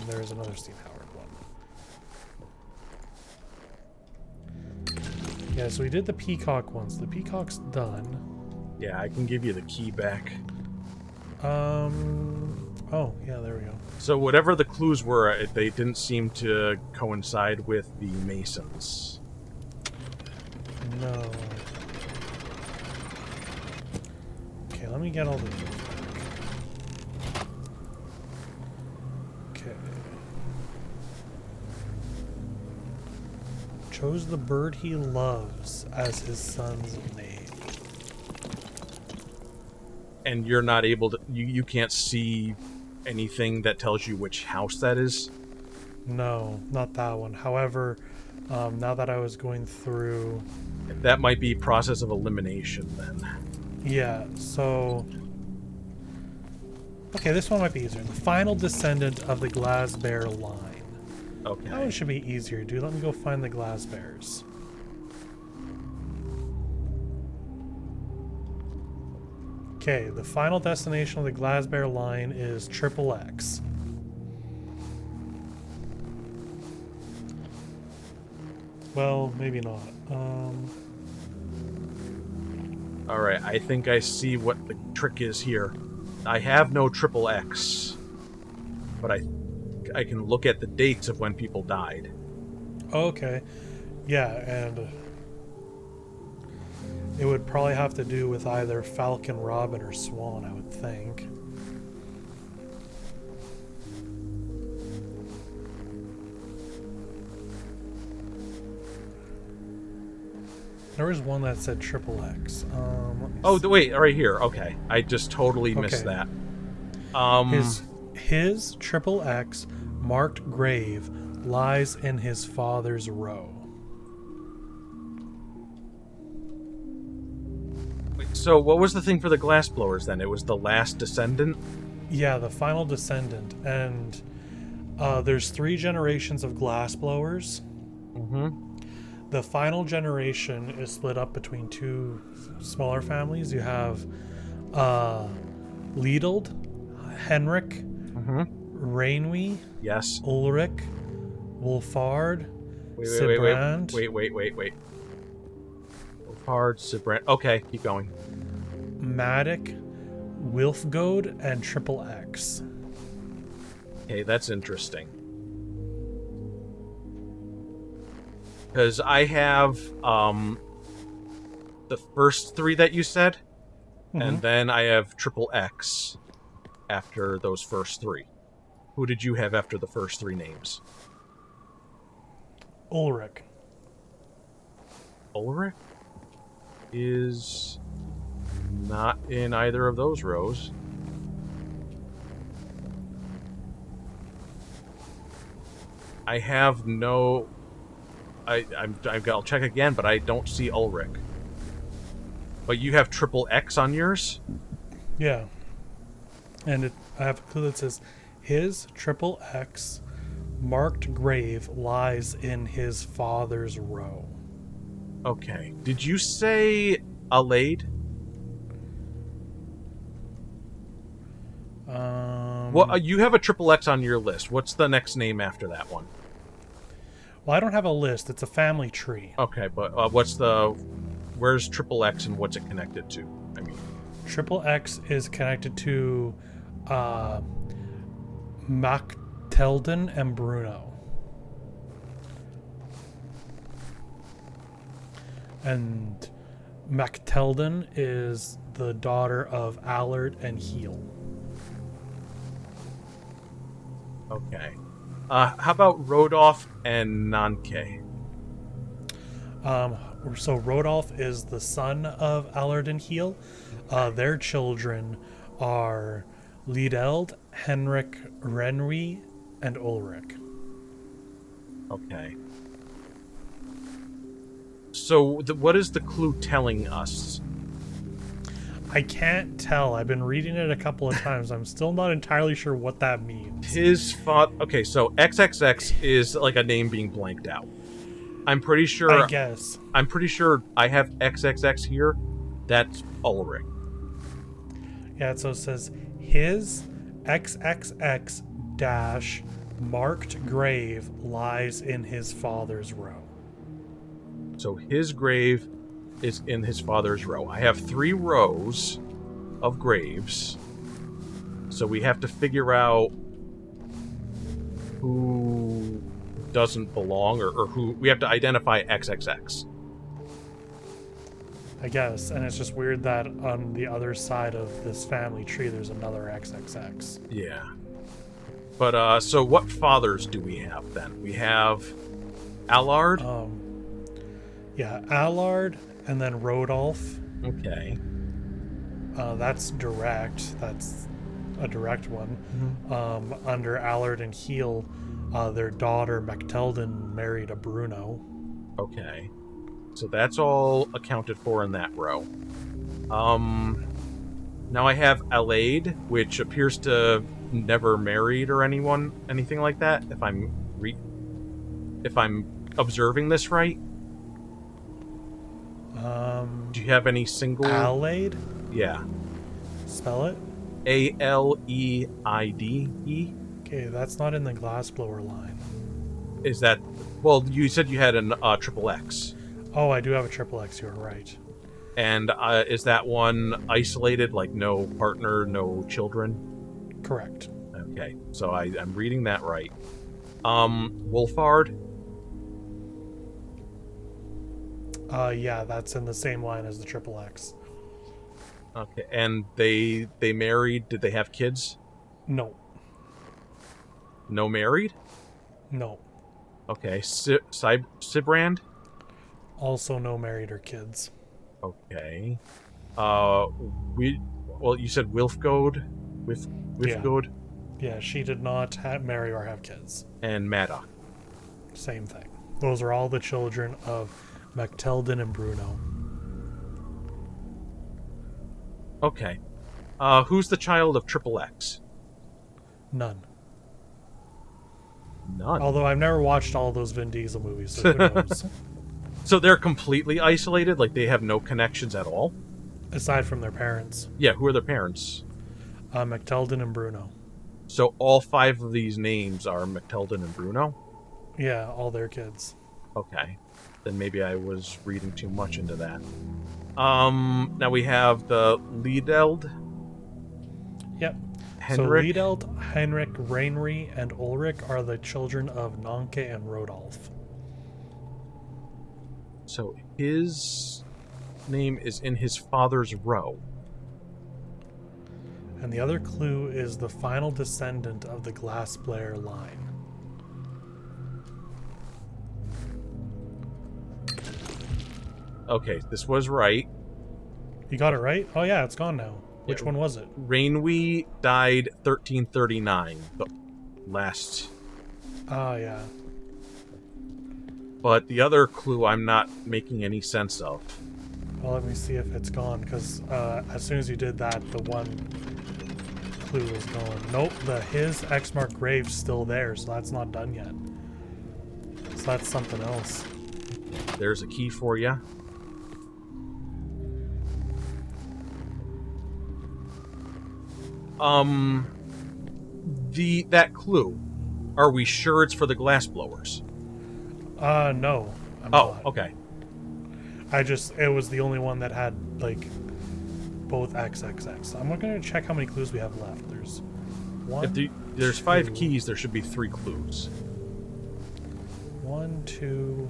Speaker 2: There's another Steenhauer one. Yeah, so we did the Peacock once. The Peacock's done.
Speaker 3: Yeah, I can give you the key back.
Speaker 2: Oh, yeah, there we go.
Speaker 3: So whatever the clues were, they didn't seem to coincide with the Masons.
Speaker 2: No. Okay, let me get all the clues back. Okay. Chose the bird he loves as his son's name.
Speaker 3: And you're not able to. You can't see anything that tells you which house that is?
Speaker 2: No, not that one. However, now that I was going through...
Speaker 3: That might be process of elimination, then.
Speaker 2: Yeah, so... Okay, this one might be easier. The final descendant of the Glasbear line.
Speaker 3: Okay.
Speaker 2: That one should be easier, dude. Let me go find the Glasbears. Okay, the final destination of the Glasbear line is Triple X. Well, maybe not.
Speaker 3: Alright, I think I see what the trick is here. I have no triple X, but I can look at the dates of when people died.
Speaker 2: Okay. Yeah, and it would probably have to do with either Falcon, Robin, or Swan, I would think. There was one that said Triple X.
Speaker 3: Oh, wait, right here. Okay, I just totally missed that.
Speaker 2: His Triple X marked grave lies in his father's row.
Speaker 3: Wait, so what was the thing for the glassblowers then? It was the last descendant?
Speaker 2: Yeah, the final descendant. And there's 3 generations of glassblowers.
Speaker 3: Mm-hmm.
Speaker 2: The final generation is split up between 2 smaller families. You have Liedeld, Henrik,
Speaker 3: Mm-hmm.
Speaker 2: Rainwy,
Speaker 3: Yes.
Speaker 2: Ulrich, Wolfard, Sibrand.
Speaker 3: Wait. Wolfhard, Sibrand. Okay, keep going.
Speaker 2: Matic, Wilfgode, and Triple X.
Speaker 3: Okay, that's interesting. Because I have the first 3 that you said, and then I have Triple X after those first 3. Who did you have after the first 3 names?
Speaker 2: Ulrich.
Speaker 3: Ulrich is not in either of those rows. I have no... I'll check again, but I don't see Ulrich. But you have Triple X on yours?
Speaker 2: Yeah. And I have a clue that says, his Triple X marked grave lies in his father's row.
Speaker 3: Okay. Did you say Alade? Well, you have a Triple X on your list. What's the next name after that one?
Speaker 2: Well, I don't have a list. It's a family tree.
Speaker 3: Okay, but where's Triple X and what's it connected to? I mean,
Speaker 2: Triple X is connected to Mactelden and Bruno. And Mactelden is the daughter of Allard and Heel.
Speaker 3: okay. How about Rodolph and Nanke?
Speaker 2: So Rodolph is the son of Allard and Heel. Their children are Liedeld, Henrik, Renry, and Ulrich.
Speaker 3: Okay. So, what is the clue telling us?
Speaker 2: I can't tell. I've been reading it a couple of times. I'm still not entirely sure what that means.
Speaker 3: His father... Okay, so XXX is like a name being blanked out. I'm pretty sure...
Speaker 2: I guess.
Speaker 3: I'm pretty sure I have XXX here. That's Ulrich.
Speaker 2: Yeah, so it says, his XXX dash marked grave lies in his father's row.
Speaker 3: So his grave is in his father's row. I have 3 rows of graves. So we have to figure out who doesn't belong, or who... We have to identify XXX.
Speaker 2: I guess, and it's just weird that on the other side of this family tree there's another XXX.
Speaker 3: Yeah. But, so what fathers do we have, then? We have Allard?
Speaker 2: Yeah, Allard, and then Rodolph.
Speaker 3: Okay.
Speaker 2: That's direct. That's a direct one.
Speaker 3: Mm-hmm.
Speaker 2: Under Allard and Heel, their daughter Mactelden married a Bruno.
Speaker 3: Okay. So that's all accounted for in that row. Now I have Alade, which appears to never married or anything like that, if I'm observing this right.
Speaker 2: Do
Speaker 3: you have any single...
Speaker 2: Alade?
Speaker 3: Yeah.
Speaker 2: Spell it.
Speaker 3: Aleide.
Speaker 2: Okay, that's not in the glassblower line.
Speaker 3: Is that... Well, you said you had an triple X.
Speaker 2: Oh, I do have a triple X, you're right.
Speaker 3: And is that one isolated, like no partner, no children?
Speaker 2: Correct.
Speaker 3: Okay, so I'm reading that right. Wolfhard?
Speaker 2: Yeah, that's in the same line as the triple X.
Speaker 3: Okay, and they married, did they have kids?
Speaker 2: No.
Speaker 3: No married?
Speaker 2: No.
Speaker 3: Okay, Sibrand?
Speaker 2: Also no married or kids.
Speaker 3: Okay. You said Wilfgode? Wilfgode?
Speaker 2: Yeah, she did not marry or have kids.
Speaker 3: And Maddox.
Speaker 2: Same thing. Those are all the children of Macteldon and Bruno.
Speaker 3: Okay. Who's the child of Triple X?
Speaker 2: None.
Speaker 3: None.
Speaker 2: Although I've never watched all those Vin Diesel movies, so who knows?
Speaker 3: So they're completely isolated? Like they have no connections at all?
Speaker 2: Aside from their parents.
Speaker 3: Yeah, who are their parents?
Speaker 2: Macteldon and Bruno.
Speaker 3: So all 5 of these names are Macteldon and Bruno?
Speaker 2: Yeah, all their kids.
Speaker 3: Okay. Then maybe I was reading too much into that. Now we have the Liedeld.
Speaker 2: Yep.
Speaker 3: Henrik.
Speaker 2: So Liedeld, Henrik, Reinri, and Ulrich are the children of Nanke and Rodolph.
Speaker 3: So his name is in his father's row.
Speaker 2: And the other clue is the final descendant of the Glassblair line.
Speaker 3: Okay, this was right.
Speaker 2: You got it right? Oh yeah, it's gone now. Which
Speaker 3: Yeah.
Speaker 2: one was it?
Speaker 3: Reinwi died 1339. The last...
Speaker 2: Oh yeah.
Speaker 3: But the other clue I'm not making any sense of.
Speaker 2: Well, let me see if it's gone, because as soon as you did that, the one clue was gone. Nope, his X-marked grave's still there, so that's not done yet. So that's something else.
Speaker 3: There's a key for you. That clue. Are we sure it's for the glassblowers?
Speaker 2: No. I'm
Speaker 3: Oh,
Speaker 2: not.
Speaker 3: okay.
Speaker 2: It was the only one that had, like, both XXX. I'm gonna check how many clues we have left. There's one.
Speaker 3: If there's 5
Speaker 2: two.
Speaker 3: keys, there should be 3 clues.
Speaker 2: 1, 2.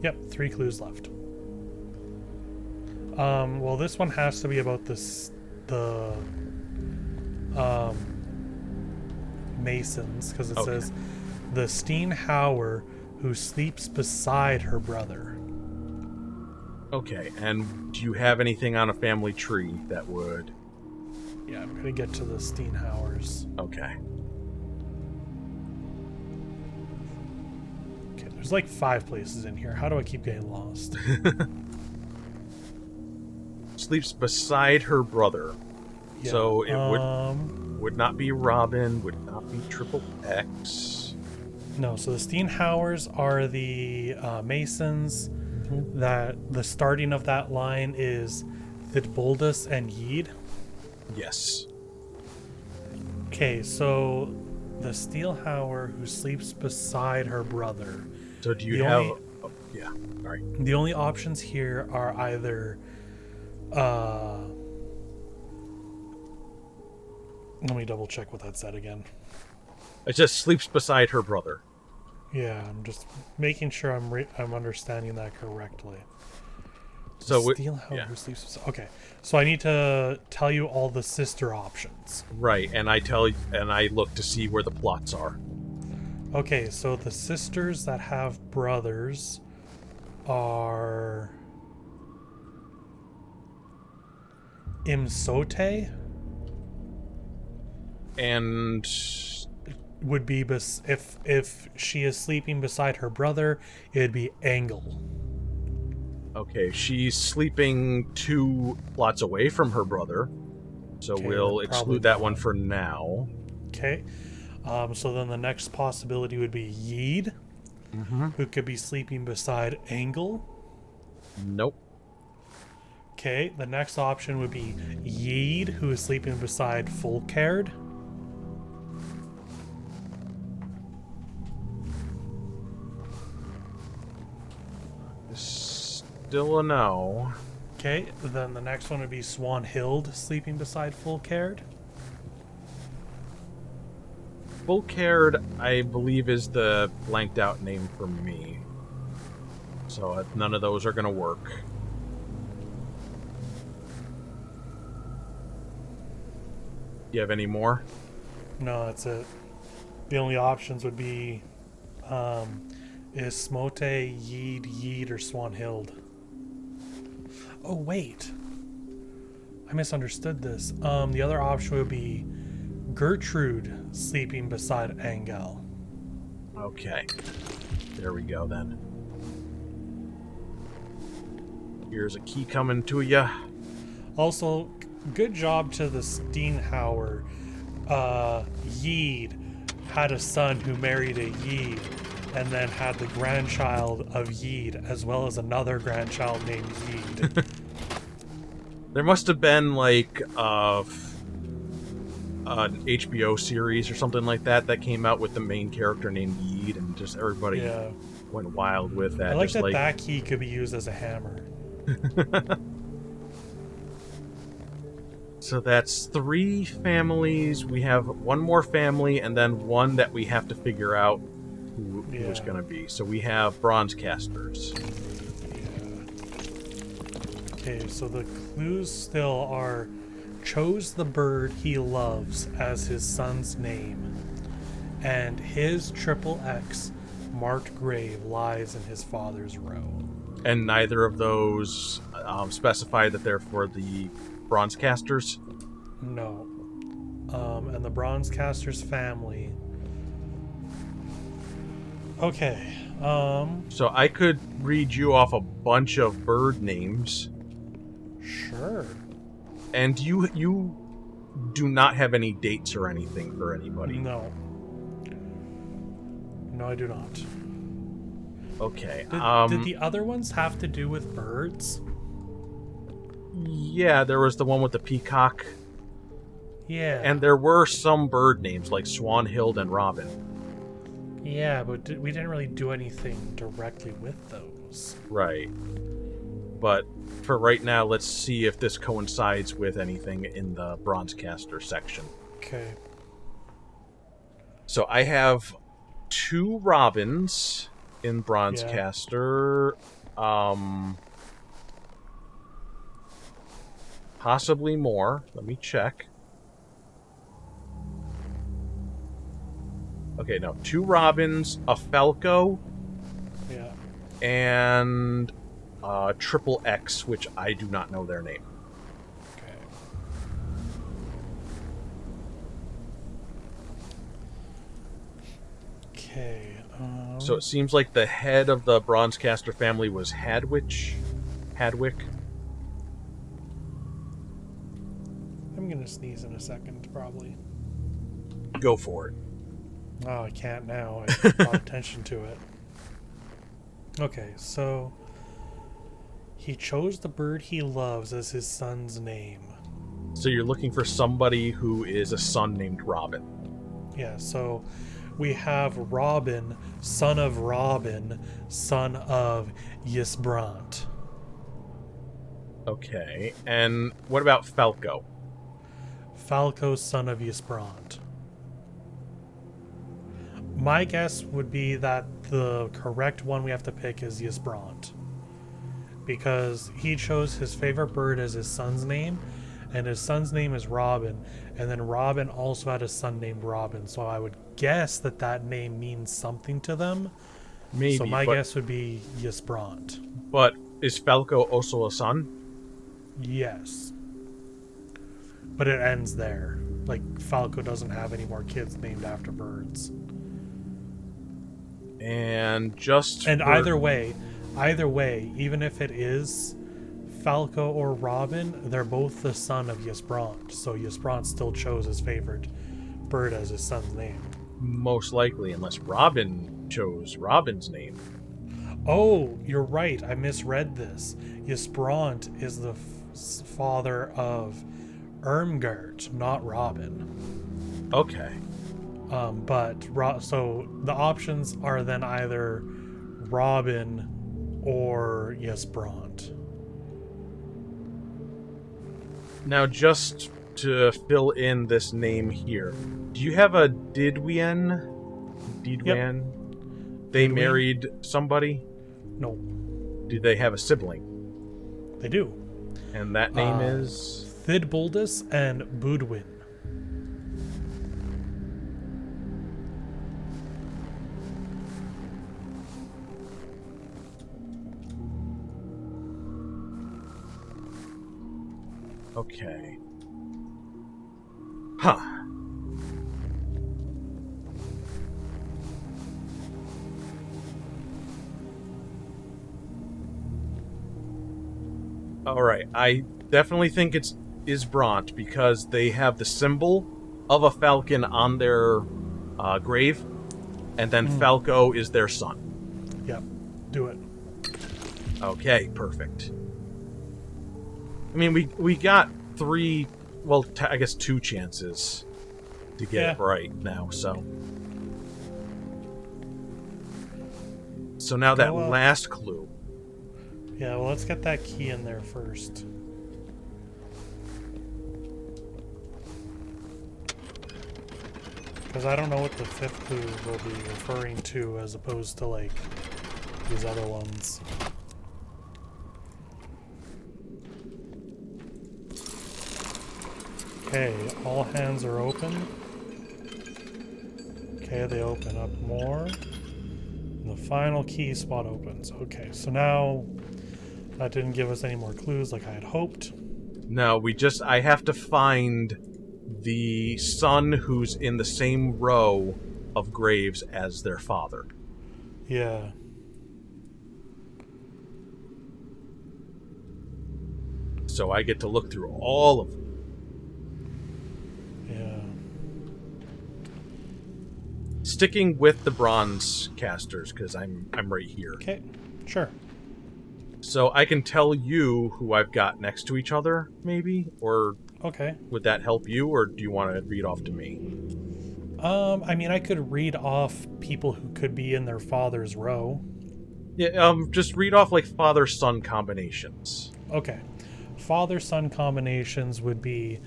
Speaker 2: Yep, 3 clues left. Well, this one has to be about the Masons, because it
Speaker 3: Okay.
Speaker 2: says the Steenhauer who sleeps beside her brother.
Speaker 3: Okay, and do you have anything on a family tree that would...
Speaker 2: Yeah, I'm gonna get to the Steenhauers.
Speaker 3: Okay.
Speaker 2: Okay, there's like 5 places in here. How do I keep getting lost?
Speaker 3: Sleeps beside her brother.
Speaker 2: Yeah,
Speaker 3: So it would not be Robin, would not be Triple X.
Speaker 2: No, so the Steenhauers are the Masons. That the starting of that line is Thidboldus and Yid.
Speaker 3: Yes.
Speaker 2: Okay, so the Steelhauer who sleeps beside her brother.
Speaker 3: So do you
Speaker 2: The
Speaker 3: have...
Speaker 2: only-
Speaker 3: oh, yeah, sorry.
Speaker 2: The only options here are either let me double check what that said again.
Speaker 3: It just sleeps beside her brother.
Speaker 2: Yeah, I'm just making sure I'm understanding that correctly.
Speaker 3: So
Speaker 2: Steelhauer
Speaker 3: yeah.
Speaker 2: who sleeps beside. Okay, so I need to tell you all the sister options.
Speaker 3: Right, and I look to see where the plots are.
Speaker 2: Okay, so the sisters that have brothers are Imsote
Speaker 3: And
Speaker 2: would be if she is sleeping beside her brother, it'd be Angle.
Speaker 3: okay, she's sleeping 2 plots away from her brother. So
Speaker 2: Okay,
Speaker 3: we'll
Speaker 2: then probably
Speaker 3: exclude that one
Speaker 2: not.
Speaker 3: for now.
Speaker 2: Okay. So then the next possibility would be Yeed, who could be sleeping beside Angle.
Speaker 3: Nope.
Speaker 2: Okay. The next option would be Yeed, who is sleeping beside Fulcaird.
Speaker 3: Still a no.
Speaker 2: Okay. Then the next one would be Swanhild, sleeping beside Fulcaird.
Speaker 3: Fulcaird, I believe, is the blanked out name for me. So none of those are going to work. You have any more?
Speaker 2: No, that's it. The only options would be is Smote, Yeed, or Swanhild. Oh, wait. I misunderstood this. The other option would be Gertrude sleeping beside Angel.
Speaker 3: Okay. There we go, then. Here's a key coming to ya.
Speaker 2: Also, good job to the Steenhauer. Yeed had a son who married a Yeed and then had the grandchild of Yeed as well as another grandchild named Yeed.
Speaker 3: There must have been, like, an HBO series or something like that that came out with the main character named Yeed, and just everybody went wild with that.
Speaker 2: I like
Speaker 3: just
Speaker 2: that
Speaker 3: like...
Speaker 2: that key could be used as a hammer.
Speaker 3: So that's 3 families. We have one more family, and then one that we have to figure out who it's going to be. So we have bronze casters.
Speaker 2: Okay, so the clues still are chose the bird he loves as his son's name, and his XXX marked grave lies in his father's row.
Speaker 3: And neither of those specify that they're for the bronze casters?
Speaker 2: No. And the bronze casters family. Okay.
Speaker 3: So I could read you off a bunch of bird names.
Speaker 2: Sure.
Speaker 3: And you do not have any dates or anything for anybody.
Speaker 2: No. No, I do not.
Speaker 3: Okay.
Speaker 2: Did the other ones have to do with birds?
Speaker 3: Yeah, there was the one with the peacock.
Speaker 2: Yeah.
Speaker 3: And there were some bird names like Swanhild and Robin.
Speaker 2: Yeah, but we didn't really do anything directly with those.
Speaker 3: Right. But for right now, let's see if this coincides with anything in the Bronzecaster section.
Speaker 2: Okay.
Speaker 3: So I have 2 Robins in Bronzecaster. Possibly more. Let me check. Okay, no. 2 Robins, a Falco, and XXX, which I do not know their name.
Speaker 2: Okay.
Speaker 3: So it seems like the head of the Bronzecaster family was Hadwick.
Speaker 2: I'm gonna sneeze in a second, probably.
Speaker 3: Go for it.
Speaker 2: Oh, I can't now. I brought attention to it. Okay, so he chose the bird he loves as his son's name.
Speaker 3: So you're looking for somebody who is a son named Robin.
Speaker 2: Yeah, so we have Robin, son of Ysbrant.
Speaker 3: Okay, and what about Falco?
Speaker 2: Falco, son of Ysbrant. My guess would be that the correct one we have to pick is Ysbrant, because he chose his favorite bird as his son's name, and his son's name is Robin, and then Robin also had a son named Robin, so I would guess that that name means something to them.
Speaker 3: Maybe.
Speaker 2: So my guess would be Ysbrant.
Speaker 3: But is Falco also a son?
Speaker 2: Yes. But it ends there. Like, Falco doesn't have any more kids named after birds.
Speaker 3: And
Speaker 2: either way, even if it is Falco or Robin, they're both the son of Ysbrant, so Ysbrant still chose his favorite Bird as his son's name.
Speaker 3: Most likely, unless Robin chose Robin's name.
Speaker 2: Oh, you're right. I misread this. Ysbrant is the father of Irmgard, not Robin.
Speaker 3: Okay.
Speaker 2: So the options are then either Robin or Ysbrant. Now,
Speaker 3: just to fill in this name here, do you have a Didwian?
Speaker 2: Yep.
Speaker 3: They married somebody?
Speaker 2: No.
Speaker 3: Do they have a sibling?
Speaker 2: They do.
Speaker 3: And that name is?
Speaker 2: Thidbuldus and Budwin.
Speaker 3: Okay. Huh. Alright, I definitely think it's Ysbrant because they have the symbol of a falcon on their grave, and then Falco is their son.
Speaker 2: Yep, do it.
Speaker 3: Okay, perfect. I mean, we got three, well, I guess 2 chances to get it right now, so. So now that last clue.
Speaker 2: Yeah, well, let's get that key in there first. Because I don't know what the 5th clue will be referring to as opposed to, like, these other ones. Okay, all hands are open. Okay, they open up more. And the final key spot opens. Okay, so now that didn't give us any more clues like I had hoped.
Speaker 3: No, I have to find the son who's in the same row of graves as their father.
Speaker 2: Yeah.
Speaker 3: So I get to look through all of them.
Speaker 2: Yeah.
Speaker 3: Sticking with the bronze casters, because I'm right here.
Speaker 2: Okay, sure.
Speaker 3: So I can tell you who I've got next to each other, maybe? Or
Speaker 2: okay.
Speaker 3: Would that help you, or do you want to read off to me?
Speaker 2: I mean, I could read off people who could be in their father's row.
Speaker 3: Yeah, just read off, like, father-son combinations.
Speaker 2: Okay. Father-son combinations would be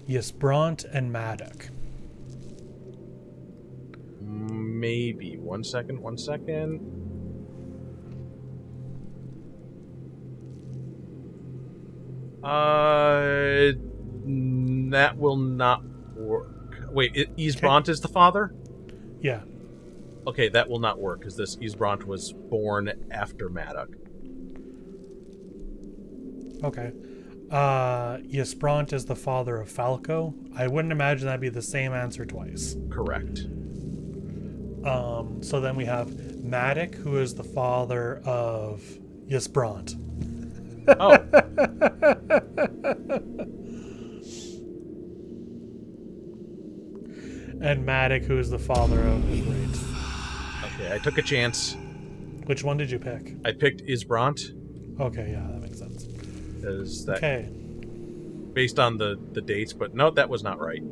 Speaker 2: Ysbrant and Maddock.
Speaker 3: Maybe. One second. That will not work. Wait, Ysbrant is the father?
Speaker 2: Yeah.
Speaker 3: Okay, that will not work, because this Ysbrant was born after Maddock.
Speaker 2: Okay. Ysbrant is the father of Falco. I wouldn't imagine that'd be the same answer twice.
Speaker 3: Correct.
Speaker 2: So then we have Maddock, who is the father of Ysbrant.
Speaker 3: Oh.
Speaker 2: And Maddock, who is the father of Ygritte.
Speaker 3: Okay, I took a chance.
Speaker 2: Which one did you pick?
Speaker 3: I picked Ysbrant.
Speaker 2: Okay, yeah, that makes sense.
Speaker 3: Okay. Based on the dates, but no, that was not right.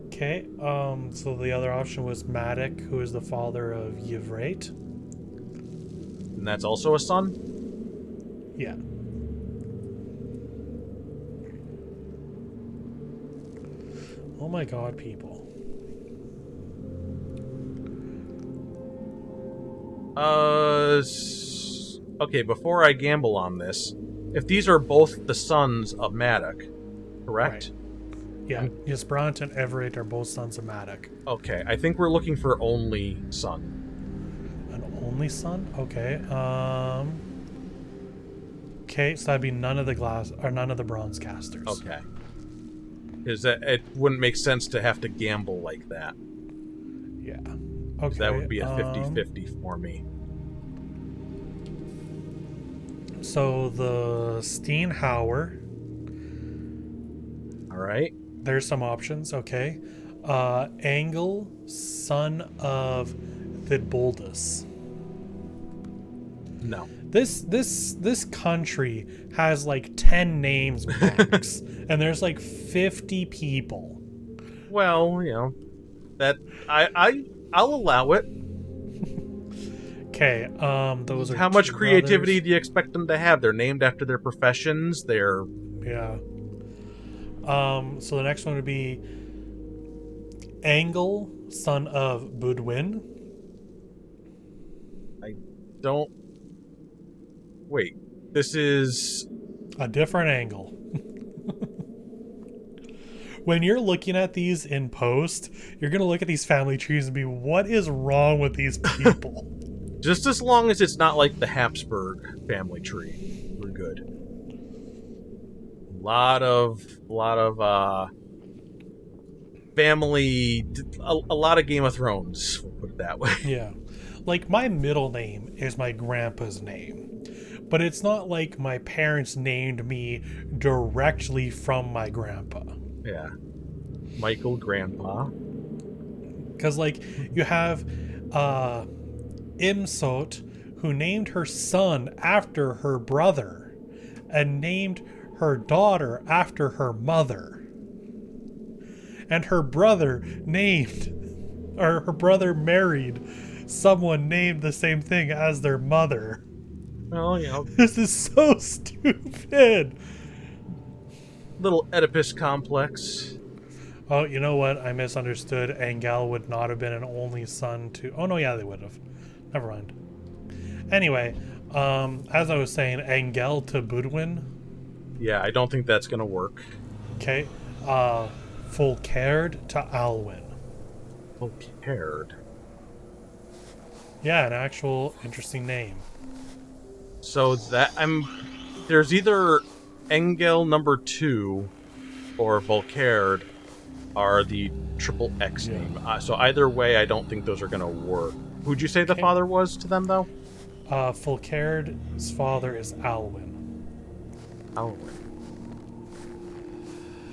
Speaker 2: Okay, so the other option was Maddock, who is the father of Ygritte.
Speaker 3: And that's also a son?
Speaker 2: Yeah. Oh my god, people.
Speaker 3: Okay, before I gamble on this, if these are both the sons of Maddock, correct?
Speaker 2: Right. Yeah, Ysbrant and Everett are both sons of Maddock.
Speaker 3: Okay, I think we're looking for only son.
Speaker 2: An only son? Okay. Okay, so that'd be none of the bronze casters.
Speaker 3: Okay. Because it wouldn't make sense to have to gamble like that.
Speaker 2: Yeah. Okay.
Speaker 3: That would be a 50-50 for me.
Speaker 2: So the Steenhauer.
Speaker 3: All right.
Speaker 2: There's some options. Okay. Angle, son of Thidboldus.
Speaker 3: No.
Speaker 2: This country has like 10 names max, and there's like 50 people.
Speaker 3: Well, that I'll allow it.
Speaker 2: Okay, those are
Speaker 3: How much
Speaker 2: two
Speaker 3: creativity
Speaker 2: brothers.
Speaker 3: do you expect them to have? They're named after their professions. They're
Speaker 2: Yeah. So the next one would be Angle, son of Budwin.
Speaker 3: don't. Wait, this is
Speaker 2: A different angle. When you're looking at these in post, you're going to look at these family trees and be, what is wrong with these people?
Speaker 3: just as long as it's not like the Habsburg family tree. We're good. A lot of family, a lot of Game of Thrones. We'll put it that way.
Speaker 2: Yeah. Like, my middle name is my grandpa's name. But it's not like my parents named me directly from my grandpa.
Speaker 3: Yeah, Michael Grandpa.
Speaker 2: Because, like, you have Imsot, who named her son after her brother and named her daughter after her mother. And her brother married someone named the same thing as their mother.
Speaker 3: Well,
Speaker 2: This is so stupid.
Speaker 3: little Oedipus complex.
Speaker 2: Oh, you know what? I misunderstood. Angel would not have been an only son to... Oh, no, yeah, they would have. Never mind. Anyway, as I was saying, Angel to Budwin.
Speaker 3: Yeah, I don't think that's gonna work.
Speaker 2: Okay. Fulcaird to Alwyn.
Speaker 3: Fulcaird.
Speaker 2: Yeah, an actual interesting name.
Speaker 3: So there's either Engel number 2 or Fulcaird are the triple X
Speaker 2: Yeah.
Speaker 3: name. So either way, I don't think those are gonna work. Who'd you say the
Speaker 2: Okay.
Speaker 3: father was to them, though?
Speaker 2: Fulcaird's father is Alwyn.
Speaker 3: Alwyn.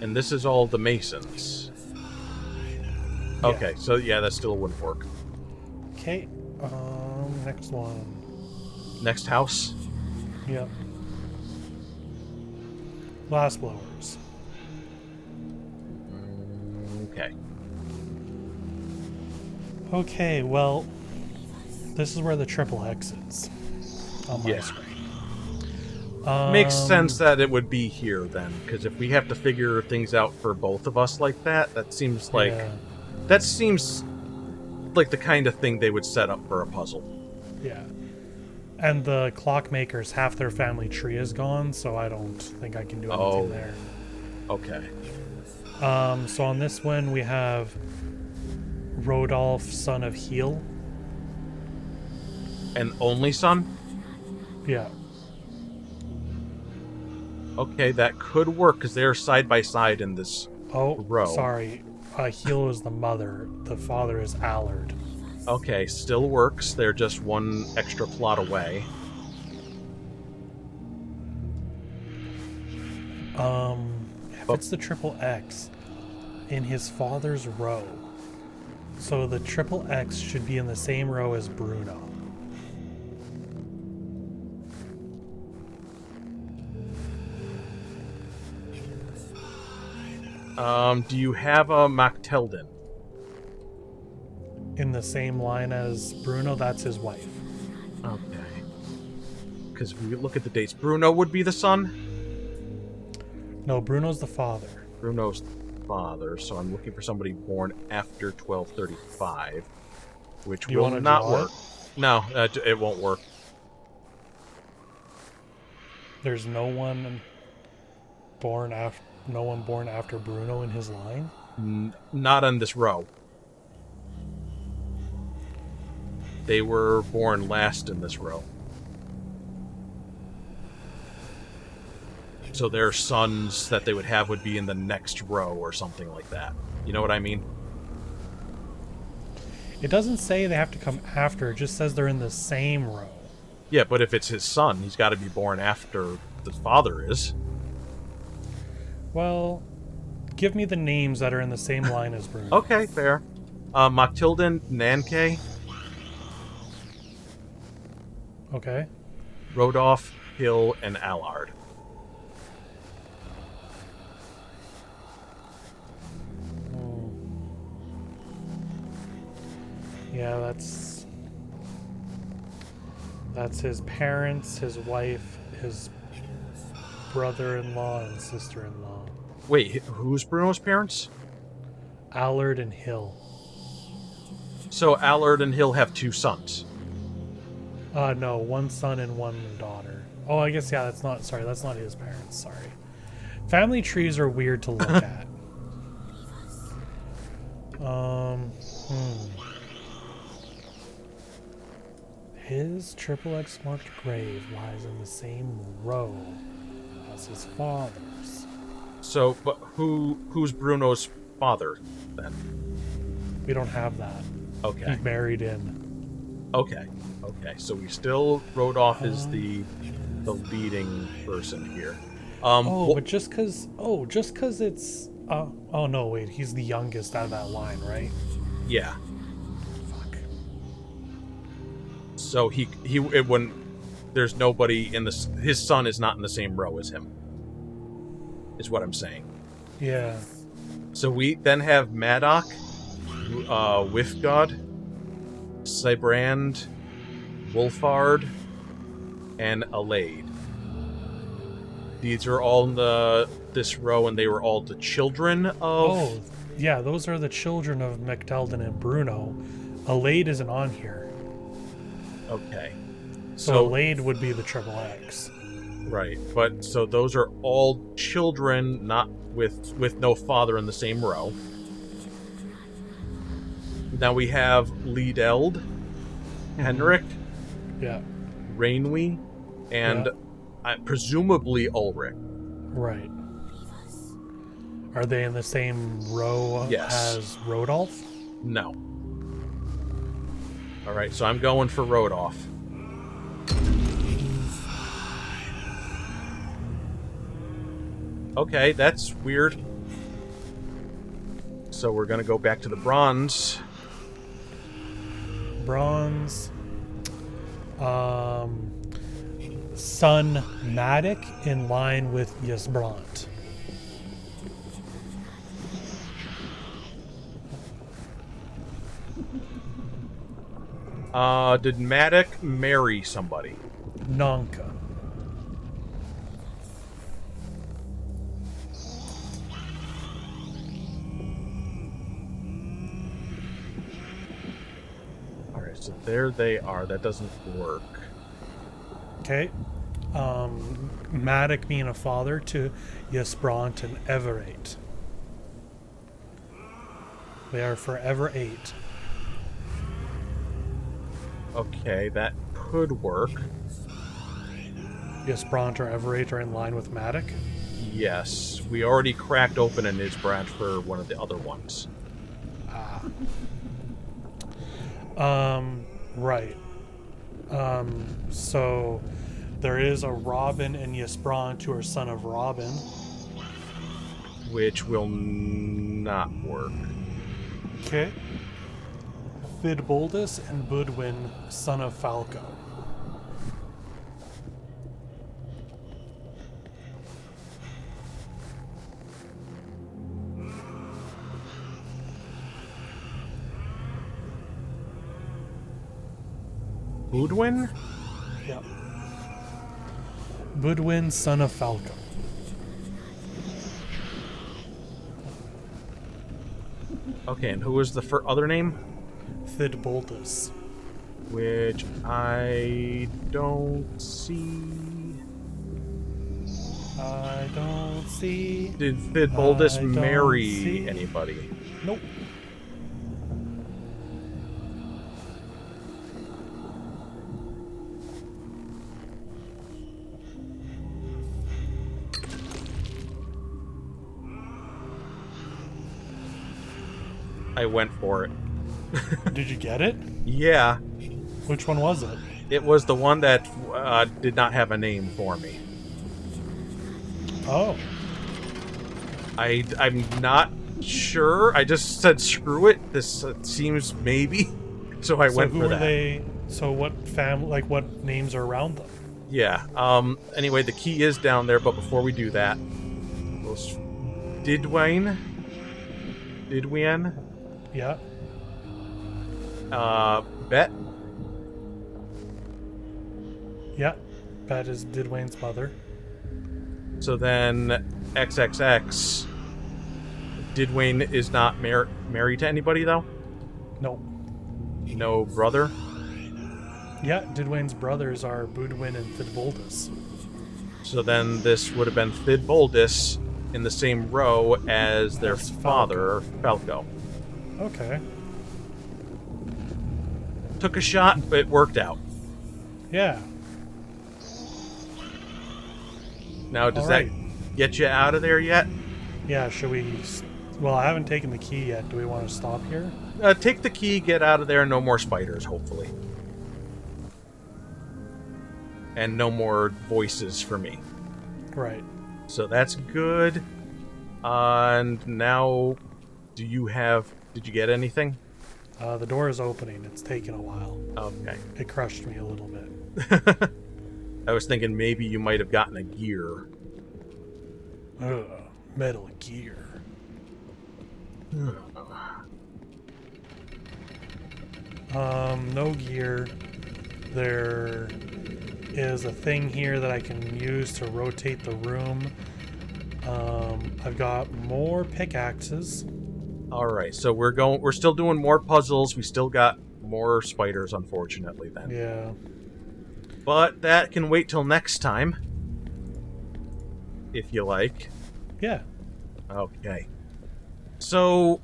Speaker 3: And this is all the Masons. Okay, so yeah, that still wouldn't work.
Speaker 2: Okay. Next one.
Speaker 3: Next house.
Speaker 2: Yep. Glass blowers.
Speaker 3: Okay.
Speaker 2: Okay, well, this is where the triple X is on my
Speaker 3: Yeah.
Speaker 2: screen.
Speaker 3: Makes sense that it would be here then, because if we have to figure things out for both of us like that, that seems like the kind of thing they would set up for a puzzle.
Speaker 2: Yeah. And the clockmakers, half their family tree is gone, so I don't think I can do anything
Speaker 3: Oh.
Speaker 2: there.
Speaker 3: Okay.
Speaker 2: So on this one, we have Rodolph, son of Heal.
Speaker 3: An only son?
Speaker 2: Yeah.
Speaker 3: Okay, that could work because they're side by side in this
Speaker 2: Oh,
Speaker 3: row.
Speaker 2: sorry. Heal is the mother. The father is Allard.
Speaker 3: Okay, still works. They're just one extra plot away.
Speaker 2: If it's the triple X in his father's row, so the triple X should be in the same row as Bruno.
Speaker 3: Do you have a Macteldon?
Speaker 2: In the same line as Bruno, that's his wife.
Speaker 3: Okay. Because if we look at the dates, Bruno would be the son?
Speaker 2: No, Bruno's the father.
Speaker 3: Bruno's father, so I'm looking for somebody born after 1235, which
Speaker 2: You
Speaker 3: will
Speaker 2: wanna
Speaker 3: not
Speaker 2: draw
Speaker 3: work. No, it won't work.
Speaker 2: There's no one born after Bruno in his line.
Speaker 3: Not on this row. They were born last in this row. So their sons that they would have would be in the next row or something like that. You know what I mean?
Speaker 2: It doesn't say they have to come after. It just says they're in the same row.
Speaker 3: Yeah, but if it's his son, he's got to be born after the father is.
Speaker 2: Well, give me the names that are in the same line as Bruno.
Speaker 3: Okay, fair. Moktildan Nanke,
Speaker 2: Okay.
Speaker 3: Rodolph, Hill, and Allard.
Speaker 2: Yeah, that's his parents, his wife, his brother-in-law, and sister-in-law.
Speaker 3: Wait, who's Bruno's parents?
Speaker 2: Allard and Hill.
Speaker 3: So Allard and Hill have 2 sons.
Speaker 2: No, 1 son and 1 daughter. Oh, I guess, yeah, that's not his parents, sorry. Family trees are weird to look at. His XXX marked grave lies in the same row as his father's.
Speaker 3: So, but who's Bruno's father then?
Speaker 2: We don't have that.
Speaker 3: Okay.
Speaker 2: He married in.
Speaker 3: Okay. So we still Rodolph is the leading person here.
Speaker 2: But just because it's. Oh no, wait, he's the youngest out of that line, right?
Speaker 3: Yeah.
Speaker 2: Fuck.
Speaker 3: So when there's nobody in his son is not in the same row as him. Is what I'm saying.
Speaker 2: Yeah.
Speaker 3: So we then have Maddock, Wifgod, Cybrand, Wolfard, and Alade. These are all in this row, and they were all the children of...
Speaker 2: Oh, yeah, those are the children of Mekteldan and Bruno. Alade isn't on here.
Speaker 3: Okay.
Speaker 2: So Alade would be the XXX.
Speaker 3: Right, but so those are all children, not with no father in the same row. Now we have Liedeld, Henrik,
Speaker 2: Yeah.
Speaker 3: Rainwy, and presumably Ulrich.
Speaker 2: Right. Are they in the same row
Speaker 3: Yes.
Speaker 2: as Rodolph?
Speaker 3: No. Alright, so I'm going for Rodolph. Okay, that's weird. So we're gonna go back to the bronze.
Speaker 2: Bronze. Son Matic in line with Ysbrant.
Speaker 3: Did Maddock marry somebody?
Speaker 2: Nanka.
Speaker 3: Alright, so there they are. That doesn't work.
Speaker 2: Okay. Matic being a father to Ysbrant and Everate. They are forever 8.
Speaker 3: Okay, that could work.
Speaker 2: Ysbrant or Everate are in line with Matic.
Speaker 3: Yes, we already cracked open an Ysbrant for one of the other ones.
Speaker 2: Right. So there is a Robin and Ysbrant who are son of Robin.
Speaker 3: Which will not work.
Speaker 2: Okay. Vidboldus and Budwin, son of Falco.
Speaker 3: Budwin?
Speaker 2: Yep. Budwin, son of Falco.
Speaker 3: Okay, and who was the other name?
Speaker 2: Vidboldus.
Speaker 3: Which I don't see.
Speaker 2: I don't see.
Speaker 3: Did Vidboldus
Speaker 2: I don't
Speaker 3: marry
Speaker 2: see.
Speaker 3: anybody?
Speaker 2: Nope.
Speaker 3: I went for it.
Speaker 2: Did you get it?
Speaker 3: Yeah,
Speaker 2: Which one was it?
Speaker 3: it was the one that did not have a name for me.
Speaker 2: Oh.
Speaker 3: I'm not sure. I just said screw it. This seems maybe. So I went
Speaker 2: who
Speaker 3: for
Speaker 2: are
Speaker 3: that.
Speaker 2: they? So what what names are around them?
Speaker 3: Yeah. Anyway, the key is down there, but before we do that, Didwain?
Speaker 2: Yeah.
Speaker 3: Bet?
Speaker 2: Yeah. Bet is Didwain's mother.
Speaker 3: So then XXX. Didwain is not married to anybody, though?
Speaker 2: No.
Speaker 3: No brother?
Speaker 2: Yeah, Didwain's brothers are Budwin and Thidboldus.
Speaker 3: So then this would have been Thidboldus in the same row as their
Speaker 2: As
Speaker 3: father, Falco.
Speaker 2: Okay.
Speaker 3: Took a shot, but it worked out.
Speaker 2: Yeah.
Speaker 3: Now, does
Speaker 2: All
Speaker 3: that
Speaker 2: right.
Speaker 3: get you out of there yet?
Speaker 2: Yeah, should we... Well, I haven't taken the key yet. Do we want to stop here?
Speaker 3: Take the key, get out of there, no more spiders, hopefully. And no more voices for me.
Speaker 2: Right.
Speaker 3: So that's good. And now, did you get anything?
Speaker 2: The door is opening. It's taken a while.
Speaker 3: Okay.
Speaker 2: It crushed me a little bit.
Speaker 3: I was thinking maybe you might have gotten a gear.
Speaker 2: Ugh, Metal Gear. No gear. There is a thing here that I can use to rotate the room. I've got more pickaxes.
Speaker 3: All right, so we're still doing more puzzles. We still got more spiders, unfortunately, then.
Speaker 2: Yeah.
Speaker 3: But that can wait till next time. If you like.
Speaker 2: Yeah.
Speaker 3: Okay. So,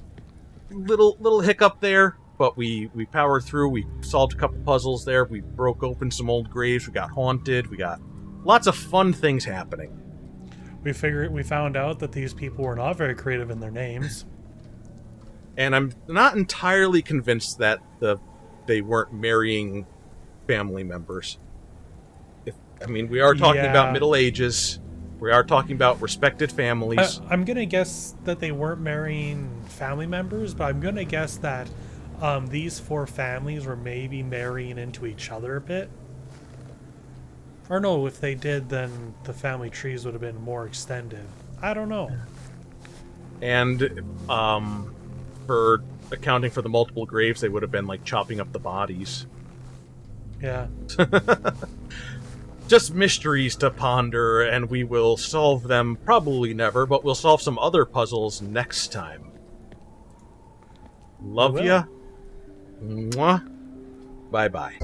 Speaker 3: little hiccup there, but we powered through. We solved a couple puzzles there. We broke open some old graves. We got haunted. We got lots of fun things happening.
Speaker 2: We found out that these people were not very creative in their names.
Speaker 3: And I'm not entirely convinced that they weren't marrying family members. We are talking about Middle Ages. We are talking about respected families.
Speaker 2: I'm going to guess that they weren't marrying family members, but I'm going to guess that these four families were maybe marrying into each other a bit. Or no, if they did, then the family trees would have been more extended. I don't know.
Speaker 3: And for accounting for the multiple graves, they would have been like chopping up the bodies.
Speaker 2: Yeah.
Speaker 3: Just mysteries to ponder, and we will solve them probably never, but we'll solve some other puzzles next time. Love ya. Mwah. Bye-bye.